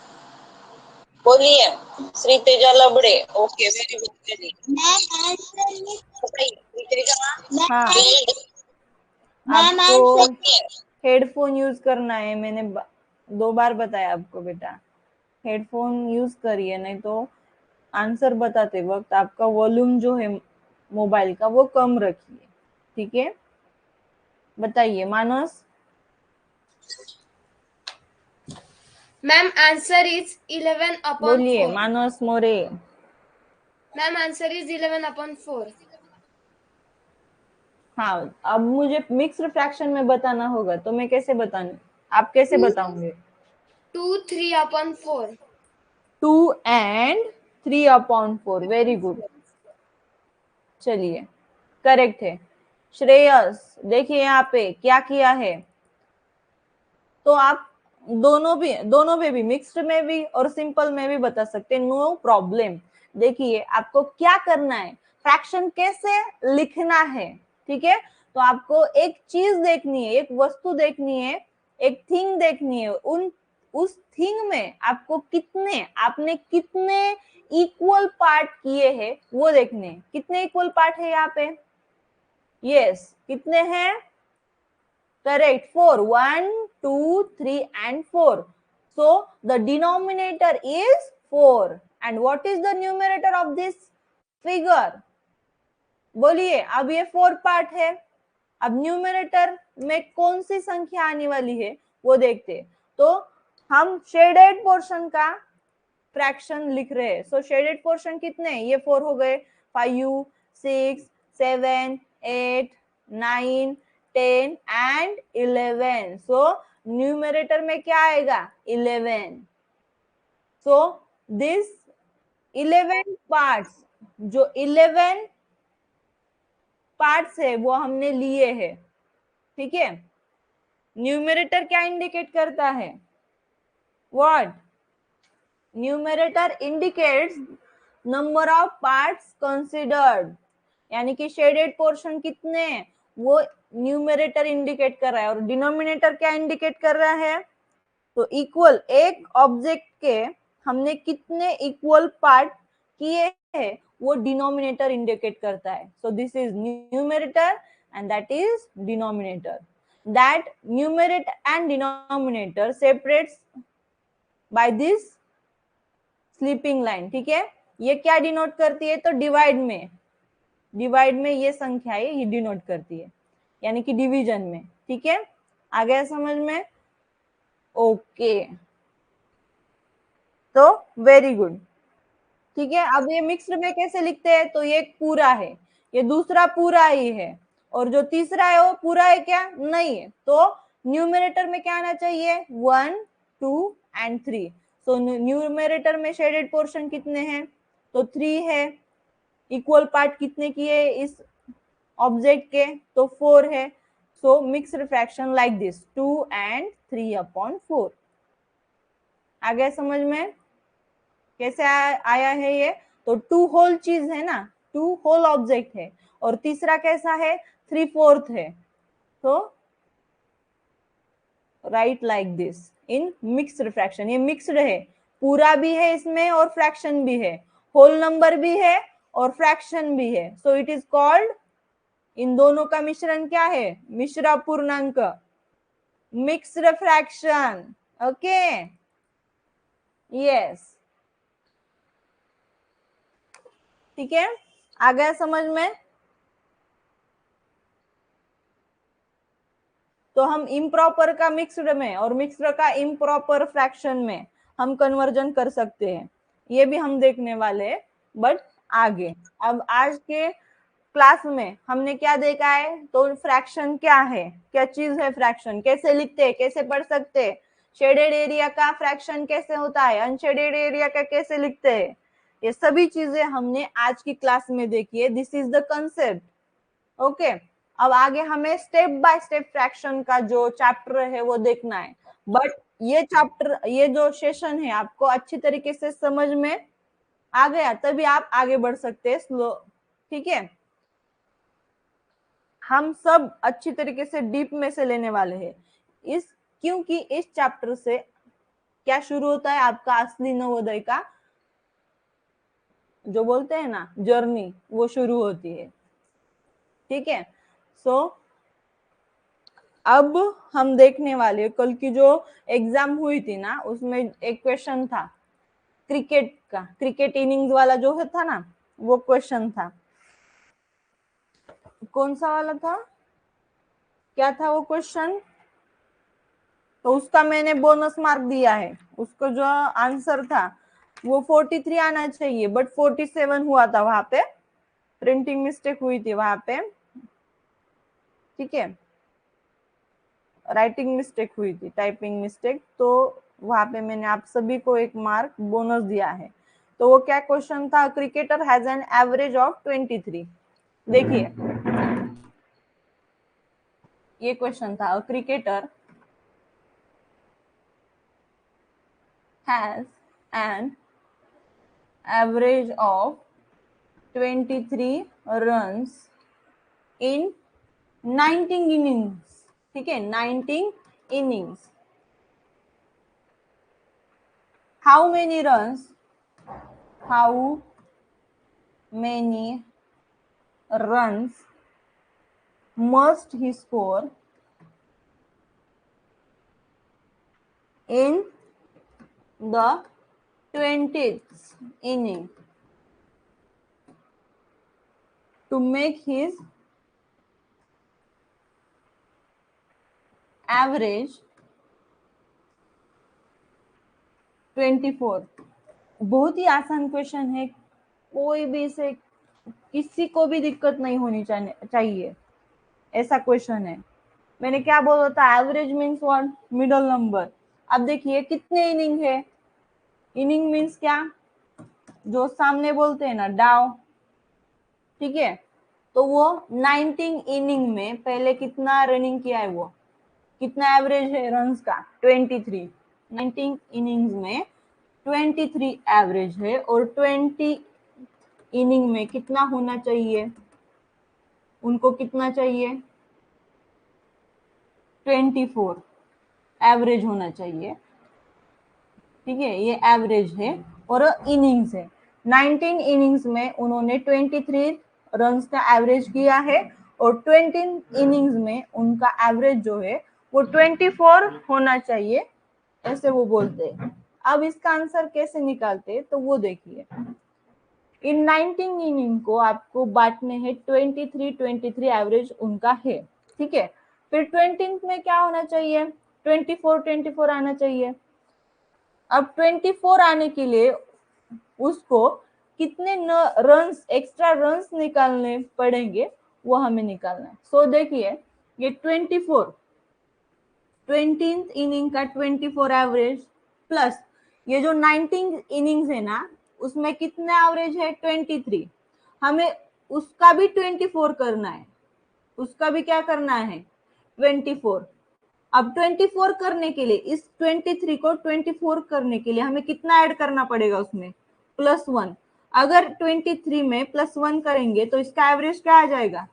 [SPEAKER 8] बोलिए। Shri Teja Labade, okay very good, चलिए बताइए श्री तेजा।
[SPEAKER 2] हाँ, आपको हेडफोन यूज करना है, मैंने 2 बार बताया आपको बेटा, हेडफोन यूज करिए, नहीं तो आंसर बताते वक्त आपका वॉल्यूम जो है मोबाइल का वो कम रखिए, ठीक है? बताइए मानस।
[SPEAKER 9] Ma'am answer is 11/4.
[SPEAKER 2] बोलिए Manas More.
[SPEAKER 9] Ma'am answer is 11/4.
[SPEAKER 2] हाँ, अब मुझे मिक्स्ड फ्रैक्शन में बताना होगा तो मैं कैसे बताऊं? आप कैसे बताओगे?
[SPEAKER 9] 2 3/4.
[SPEAKER 2] 2 and 3/4, वेरी गुड, चलिए करेक्ट है। श्रेयस, देखिए यहाँ पे क्या किया है, तो आप दोनों में भी, मिक्स्ड में भी और सिंपल में भी बता सकते हैं, नो प्रॉब्लम। देखिए आपको क्या करना है, फ्रैक्शन कैसे लिखना है, ठीक है? तो आपको एक चीज देखनी है, एक वस्तु देखनी है, एक थिंग देखनी है, उस थिंग में आपने कितने इक्वल पार्ट किए हैं वो देखने हैं। कितने इक्वल पार्ट है यहाँ पे? यस, कितने हैं? Correct, 4. 1, 2, 3 and 4. So the denominator is 4. And what is the numerator of this figure? बोलिए, अब ये 4 पार्ट है, अब न्यूमरेटर में कौन सी संख्या आने वाली है वो देखते। तो हम शेडेड पोर्शन का फ्रैक्शन लिख रहे हैं। सो शेडेड पोर्शन कितने? ये 4 हो गए, 5, 6, 7, 8, 9, 10 and 11. So न्यूमरेटर में क्या आएगा? 11. So this 11 parts, जो 11 पार्ट्स है वो हमने लिए हैं, ठीक है? न्यूमरेटर क्या इंडिकेट करता है? What? Numerator indicates number of parts considered, यानी कि शेडेड पोर्शन कितने वो न्यूमरेटर इंडिकेट कर रहा है, और डिनोमिनेटर क्या इंडिकेट कर रहा है? तो इक्वल, एक ऑब्जेक्ट के हमने कितने इक्वल पार्ट किए हैं वो डिनोमिनेटर इंडिकेट करता है। So this is numerator and that is denominator. That numerator and denominator separates by this sleeping line, ठीक है? ये क्या डिनोट करती है? तो डिवाइड में ये संख्या है, ये डिनोट करती है, यानी कि डिवीजन में, ठीक है? आ गया समझ में? ओके, तो वेरी गुड। ठीक है, अब ये मिक्स्ड में कैसे लिखते हैं? तो ये एक पूरा है, ये दूसरा पूरा ही है, और जो तीसरा है वो पूरा है क्या? नहीं है। तो न्यूमरेटर में क्या आना चाहिए? 1, 2 एंड 3। सो न्यूमरेटर में शेडेड पोर्शन कितने हैं? तो 3 है। इक्वल पार्ट कितने की है इस ऑब्जेक्ट के? तो 4 है। So mixed fraction like this 2 and 3/4। आ गया समझ में कैसे आया है ये? तो 2 होल चीज है ना, 2 होल ऑब्जेक्ट है, और तीसरा कैसा है? 3/4 है। तो right like this in mixed fraction. ये मिक्स्ड है, पूरा भी है इसमें और फ्रैक्शन भी है, होल नंबर भी है और फ्रैक्शन भी है। सो इट इज कॉल्ड, इन दोनों का मिश्रण क्या है? मिश्र पूर्णांक, मिक्स्ड फ्रैक्शन। ओके, यस, ठीक है, आ गया समझ में? तो हम इम्प्रॉपर का मिक्स्ड में और मिक्स्ड का इम्प्रॉपर फ्रैक्शन में हम कन्वर्जन कर सकते हैं, ये भी हम देखने वाले हैं, बट आगे। अब आज के क्लास में हमने क्या देखा है? तो फ्रैक्शन क्या है, क्या चीज है फ्रैक्शन, कैसे लिखते हैं, कैसे पढ़ सकते हैं, शेडेड एरिया का फ्रैक्शन कैसे होता है, अनशेडेड एरिया का कैसे लिखते हैं, ये सभी चीजें हमने आज की क्लास में देखी है। This is the concept. Okay, अब आगे हमें स्टेप बाय स्टेप फ्रैक्शन का जो चैप्टर है वो देखना है, बट ये चैप्टर, ये जो सेशन है आपको अच्छी तरीके से समझ में आ गया, तभी आप आगे बढ़ सकते हैं स्लो। ठीक है, हम सब अच्छी तरीके से डीप में से लेने वाले हैं इस, क्योंकि इस चैप्टर से क्या शुरू होता है? आपका असली नवोदय का जो बोलते हैं ना जर्नी, वो शुरू होती है। ठीक है, सो अब हम देखने वाले, कल की जो एग्जाम हुई थी ना, उसमें एक क्वेश्चन था क्रिकेट का, क्रिकेट इनिंग्स वाला जो है था ना, वो क्वेश्चन था। कौन सा वाला था, क्या था वो क्वेश्चन? तो उसका मैंने बोनस मार्क दिया है, उसको जो आंसर था वो 43 आना चाहिए, बट 47 हुआ था, वहां पे प्रिंटिंग मिस्टेक हुई थी वहां पे। ठीक है, राइटिंग मिस्टेक हुई थी, टाइपिंग मिस्टेक, तो वहां पे मैंने आप सभी को एक मार्क बोनस दिया है। तो वो क्या क्वेश्चन था? Cricketer has an average of 23। देखिए ये क्वेश्चन था, cricketer has an average of 23 runs in 19 innings। ठीक है, 19 innings। How many runs must he score in the 20th inning to make his average 24? बहुत ही आसान क्वेश्चन है, कोई भी इसे, किसी को भी दिक्कत नहीं होनी चाहिए, ऐसा क्वेश्चन है। मैंने क्या बोला था? Average means what? Middle number. अब देखिए कितने इनिंग है, इनिंग मीन्स क्या? जो सामने बोलते हैं ना डाव। ठीक है, तो वो 19 इनिंग में पहले कितना रनिंग किया है, वो कितना एवरेज है रन्स का? 23। 19 इनिंग्स में 23 एवरेज है, और 20 इनिंग में कितना होना चाहिए उनको? कितना चाहिए? 24 एवरेज होना चाहिए। ठीक है, ये एवरेज है और इनिंग्स है। 19 इनिंग्स में उन्होंने 23 रन्स का एवरेज किया है, और 20 इनिंग्स में उनका एवरेज जो है वो 24 होना चाहिए, ऐसे वो बोलते हैं। अब इसका आंसर कैसे निकालते, तो वो देखिए। इन 19 इनिंग को आपको बांटने हैं, 23 एवरेज उनका है। ठीक है, फिर 20 में क्या होना चाहिए? 24 आना चाहिए। अब 24 आने के लिए उसको कितने रन्स, एक्स्ट्रा रन्स निकालने पड़ेंगे वो हमें निकालना है। सो देखिए ये 24 20th इनिंग का 24 एवरेज प्लस ये जो 19th इनिंग्स है ना उसमें कितना एवरेज है 23, हमें उसका भी 24 करना है, उसका भी क्या करना है 24। अब 24 करने के लिए इस 23 को 24 करने के लिए हमें कितना ऐड करना पड़ेगा उसमें +1। अगर 23 में +1 करेंगे तो इसका एवरेज क्या आ जाएगा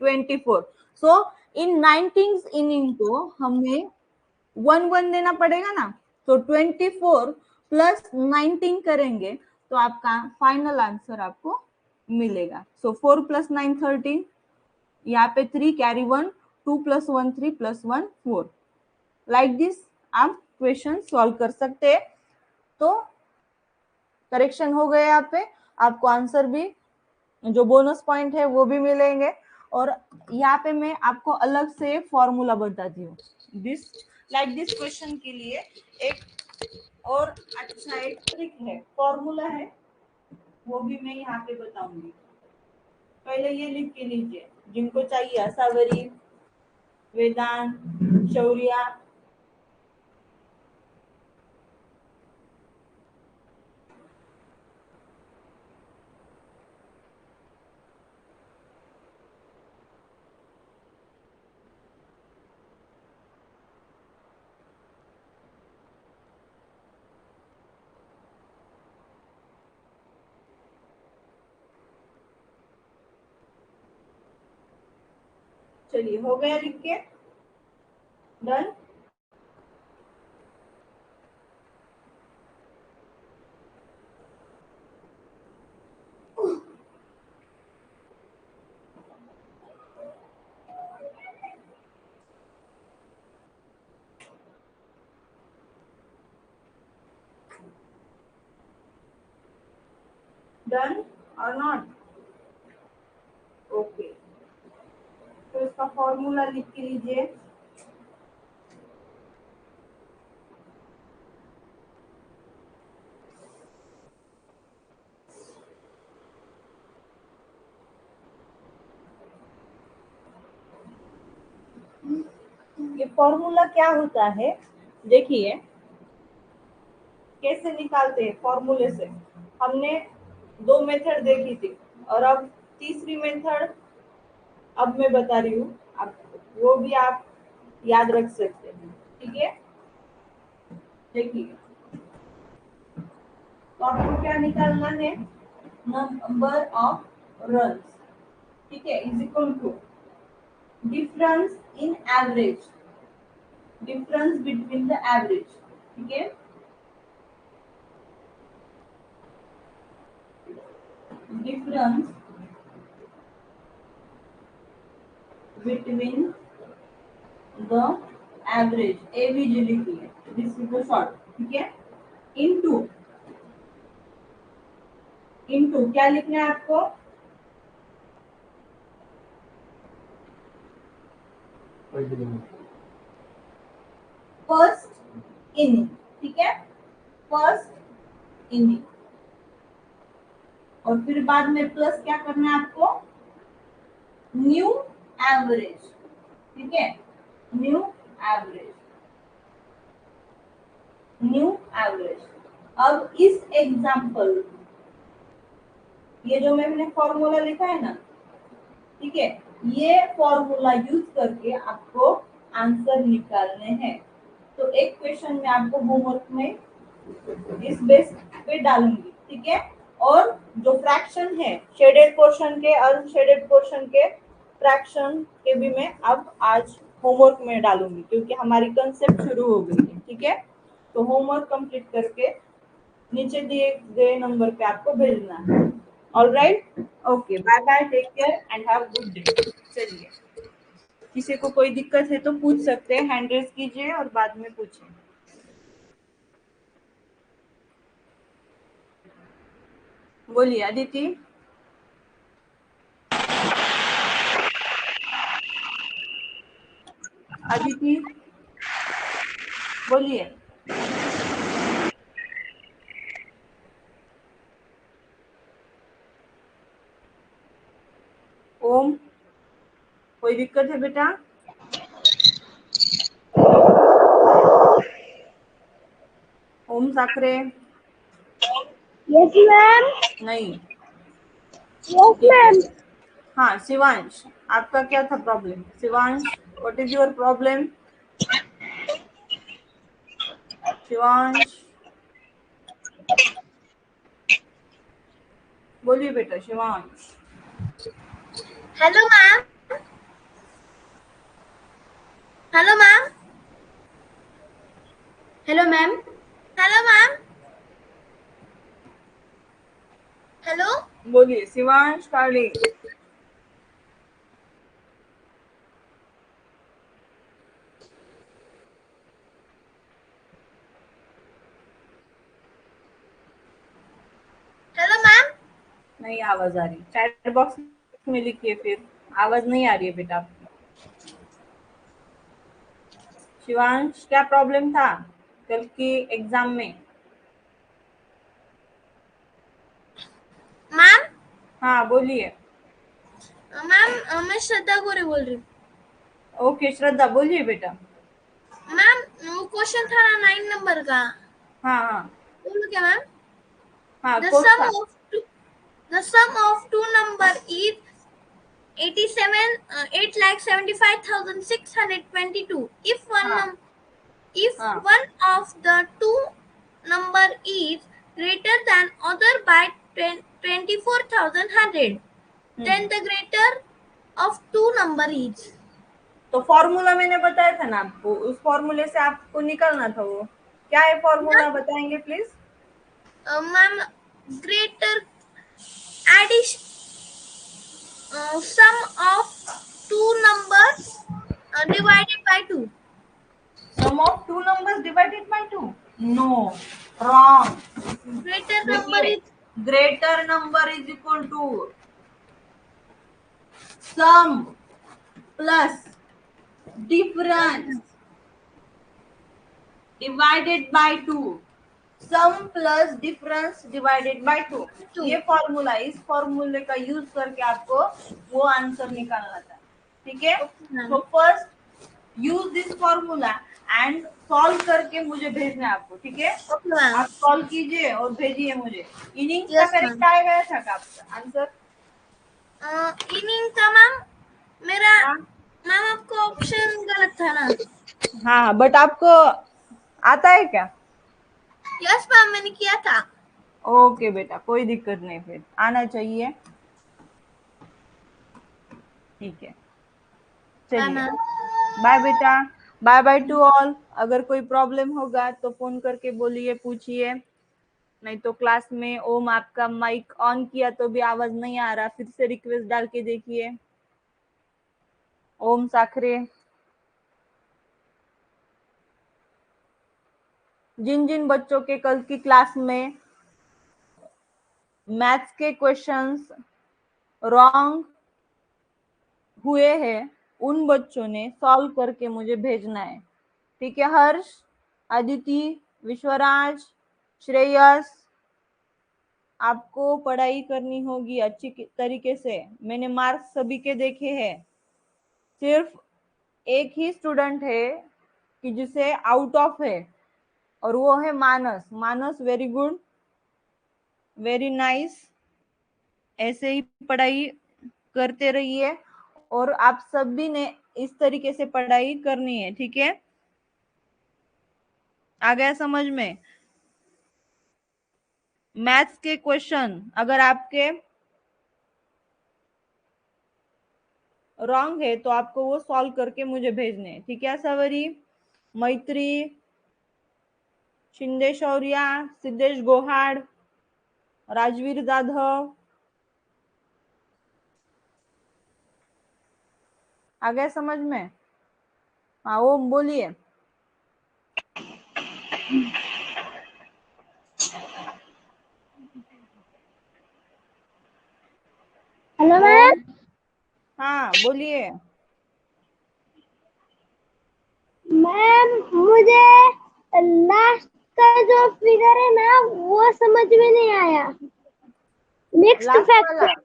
[SPEAKER 2] 24। सो इन 19th इनिंग को हमें 1 देना पड़ेगा ना, तो 24 + 19 करेंगे तो आपका फाइनल आंसर आपको मिलेगा। सो 4 + 9 13, यहाँ पे 3 कैरी 1, 2 + 1 3 + 1 4। लाइक दिस आप क्वेश्चन सॉल्व कर सकते हैं। तो करेक्शन हो गए यहाँ पे, आपको आंसर भी जो बोनस पॉइंट है वो भी मिलेंगे। और यहाँ पे मैं आपको अलग से फॉर्मूला बताती हूँ। दिस लाइक दिस क्वेश्चन के लिए एक और अच्छा एक ट्रिक है, फॉर्मूला है, वो भी मैं यहाँ पे बताऊंगी। पहले ये लिख के लीजिए, जिनको चाहिए असावरी, वेदांत, शौर्या, चलिए हो गया लिख के डन। डन और नॉट ओके। तो इसका फॉर्मूला लिख के लीजिए। ये फॉर्मूला क्या होता है देखिए, कैसे निकालते हैं फॉर्मूले से। हमने 2 मेथड देखी थी और अब तीसरी मेथड अब मैं बता रही हूँ, आप वो भी आप याद रख सकते हैं, ठीक है। देखिए तो आपको क्या निकालना है, नंबर ऑफ रन्स, ठीक है, is equal to difference in average, difference between the average, ठीक है। Difference between the average, average लिखिए, दिस इज द शॉर्ट, ठीक है। इनटू इनटू क्या लिखना है आपको, फर्स्ट इनिंग, ठीक है, फर्स्ट इनिंग। और फिर बाद में प्लस क्या करना है आपको, न्यू एवरेज, ठीक है, न्यू एवरेज, न्यू एवरेज। अब इस एग्जांपल, ये जो मैंने फॉर्मूला लिखा है ना, ठीक है, ये फॉर्मूला यूज करके आपको आंसर निकालने हैं। तो एक क्वेश्चन में आपको होमवर्क में इस बेस पे डालूंगी, ठीक है। और जो फ्रैक्शन है, शेडेड पोर्शन के, अनशेडेड पोर्शन के फ्रैक्शन के भी मैं अब आज होमवर्क में डालूंगी, क्योंकि हमारी कंसेप्ट शुरू हो गई है, ठीक है। तो होमवर्क कंप्लीट करके नीचे दिए गए नंबर पे आपको भेजना है। Alright, okay, bye bye, take care and have good day. चलिए, किसी को कोई दिक्कत है तो पूछ सकते हैं, हैंड रेज कीजिए और बाद में पूछें। बोलिए अदिति। अदिति बोलिए। ओम, कोई दिक्कत है बेटा? ओम साकरे?
[SPEAKER 4] Yes, ma'am.
[SPEAKER 2] नहीं,
[SPEAKER 4] Yes,
[SPEAKER 2] ठीक है।
[SPEAKER 4] ma'am.
[SPEAKER 2] हाँ शिवांश, आपका क्या था problem? Shivansh, what is your problem? Shivansh, बोलिए बेटा Shivansh.
[SPEAKER 3] Hello, ma'am. Hello, ma'am.
[SPEAKER 9] Hello, ma'am.
[SPEAKER 3] Hello, ma'am. Hello.
[SPEAKER 2] बोलिए शिवांश काली।
[SPEAKER 3] Hello, ma'am.
[SPEAKER 2] नहीं आवाज आ रही, चैट बॉक्स में लिखिए, फिर आवाज नहीं आ रही है बेटा आपकी। शिवांश, क्या प्रॉब्लम था कल की एग्जाम में?
[SPEAKER 3] मैम,
[SPEAKER 2] हाँ बोलिए।
[SPEAKER 3] मैम मैं श्रद्धा गोरे बोल रही हूँ।
[SPEAKER 2] ओके श्रद्धा, बोलिए बेटा।
[SPEAKER 3] मैम वो क्वेश्चन था ना 9 नंबर का,
[SPEAKER 2] हाँ हाँ
[SPEAKER 3] बोलो क्या मैम?
[SPEAKER 2] हाँ,
[SPEAKER 3] The
[SPEAKER 2] कौन सा?
[SPEAKER 3] sum of two number is 8,75,622. If
[SPEAKER 2] हाँ हाँ
[SPEAKER 3] one of the two number is greater than other by 24,100, then the greater of two number is.
[SPEAKER 2] तो फॉर्मूला मैंने बताया था ना आपको, उस फॉर्मूले से आपको निकालना था। वो क्या है फॉर्मूला, बताएंगे please?
[SPEAKER 3] Ma'am greater addition sum of two numbers divided by 2.
[SPEAKER 2] Sum of two numbers divided by 2? No, wrong.
[SPEAKER 3] Greater number is
[SPEAKER 2] greater number is equal to sum plus difference divided by 2. Sum plus difference divided by 2, ये फॉर्मूला, इस फॉर्मूले का यूज करके आपको वो आंसर निकालना था। ठीक है, तो first use this formula and solve करके मुझे भेजना है आपको। ठीक है, आप सॉल्व कीजिए और भेजिए मुझे। इनिंग्स का करेक्ट आया गया था का आपका आंसर?
[SPEAKER 3] इनिंग का मैम मेरा मैम आपको ऑप्शन गलत था ना?
[SPEAKER 2] हाँ, बट आपको आता है क्या?
[SPEAKER 3] यस मैम, मैंने किया था।
[SPEAKER 2] ओके बेटा, कोई दिक्कत नहीं, फिर आना चाहिए। ठीक है, चलिए बाय बेटा, बाय बाय टू ऑल। अगर कोई प्रॉब्लम होगा तो फोन करके बोलिए, पूछिए। नहीं तो क्लास में ओम आपका माइक ऑन किया तो भी आवाज नहीं आ रहा, फिर से रिक्वेस्ट डाल के देखिए। ओम साखरे, जिन जिन बच्चों के कल की क्लास में मैथ्स के क्वेश्चंस रॉन्ग हुए हैं, उन बच्चों ने सॉल्व करके मुझे भेजना है। ठीक है, हर्ष, अदिति, विश्वराज, श्रेयस, आपको पढ़ाई करनी होगी अच्छी तरीके से। मैंने मार्क्स सभी के देखे हैं, सिर्फ एक ही स्टूडेंट है कि जिसे आउट ऑफ है, और वो है मानस। मानस, वेरी गुड, वेरी नाइस। ऐसे ही पढ़ाई करते रहिए, और आप सभी ने इस तरीके से पढ़ाई करनी है। ठीक है, आ गया समझ में? मैथ्स के क्वेश्चन अगर आपके रॉन्ग है तो आपको वो सॉल्व करके मुझे भेजने हैं। ठीक है, सवरी, मैत्री, शिंदे शौर्या, सिद्धेश गोहाड़, राजवीर जाधव, आ गया समझ में? हाँ ओम बोलिए।
[SPEAKER 4] Hello ma'am.
[SPEAKER 2] हाँ बोलिए।
[SPEAKER 4] मैम मुझे लास्ट का जो फिगर है ना वो समझ में नहीं आया। नेक्स्ट
[SPEAKER 2] लास्ट वाला,
[SPEAKER 4] फैक्टर।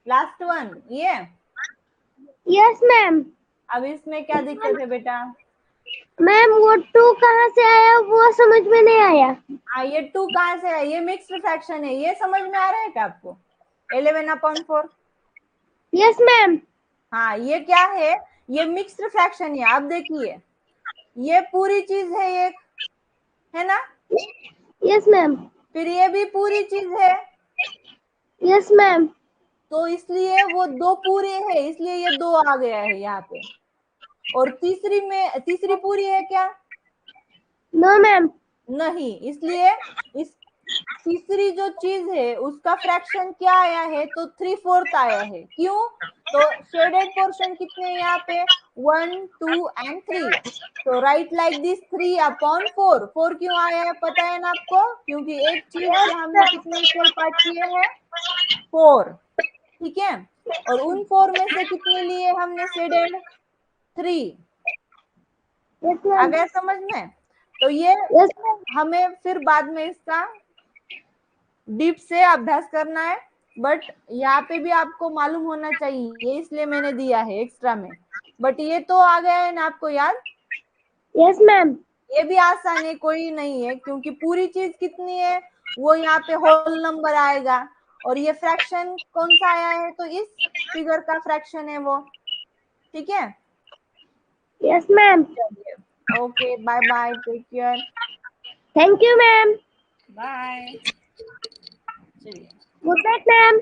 [SPEAKER 2] लास्ट वन ये।
[SPEAKER 4] Yes ma'am.
[SPEAKER 2] अब इसमें क्या दिक्कत है बेटा?
[SPEAKER 4] मैम वो 2 कहाँ से आया वो समझ में नहीं आया।
[SPEAKER 2] ये 2 कहाँ से है? ये मिक्स्ड फ्रैक्शन है, ये समझ में आ रहा है क्या आपको? 11/4।
[SPEAKER 4] Yes ma'am.
[SPEAKER 2] हाँ, ये क्या है? ये मिक्स्ड फ्रैक्शन है। आप देखिए, ये पूरी चीज है एक, है ना?
[SPEAKER 4] Yes ma'am.
[SPEAKER 2] फिर ये भी पूरी चीज है,
[SPEAKER 4] यस मैम।
[SPEAKER 2] तो इसलिए वो 2 पूरे है, इसलिए ये 2 आ गया है यहाँ पे। और तीसरी पूरी है क्या?
[SPEAKER 4] No ma'am.
[SPEAKER 2] नहीं, इसलिए इस तीसरी जो चीज है उसका फ्रैक्शन क्या आया है? तो 3/4 आया है। क्यों? तो शेडेड पोर्शन कितने हैं यहाँ पे? 1, 2 एंड 3। तो राइट लाइक दिस 3/4। 4 क्यों आया है पता है ना आपको? क्योंकि एक चीज से हमने कितने इक्वल पार्ट किए हैं? 4। ठीक है, और उन 4 में से कितने लिए हमने शेडेड? 3।
[SPEAKER 4] यस
[SPEAKER 2] आ
[SPEAKER 4] मैम।
[SPEAKER 2] गया समझ में? तो ये
[SPEAKER 4] यस मैम।
[SPEAKER 2] हमें फिर बाद में इसका डीप से अभ्यास करना है, बट यहाँ पे भी आपको मालूम होना चाहिए, इसलिए मैंने दिया है एक्स्ट्रा में। बट ये तो आ गया है ना आपको याद?
[SPEAKER 4] Yes ma'am.
[SPEAKER 2] ये भी आसान है, कोई नहीं है, क्योंकि पूरी चीज कितनी है वो यहाँ पे होल नंबर आएगा। और ये फ्रैक्शन कौन सा आया है? तो इस फिगर का फ्रैक्शन है वो। ठीक है,
[SPEAKER 4] yes ma'am.
[SPEAKER 2] Okay, bye bye, take care,
[SPEAKER 4] thank you ma'am.
[SPEAKER 2] Bye. चलिए,
[SPEAKER 4] गुड नाइट मैम।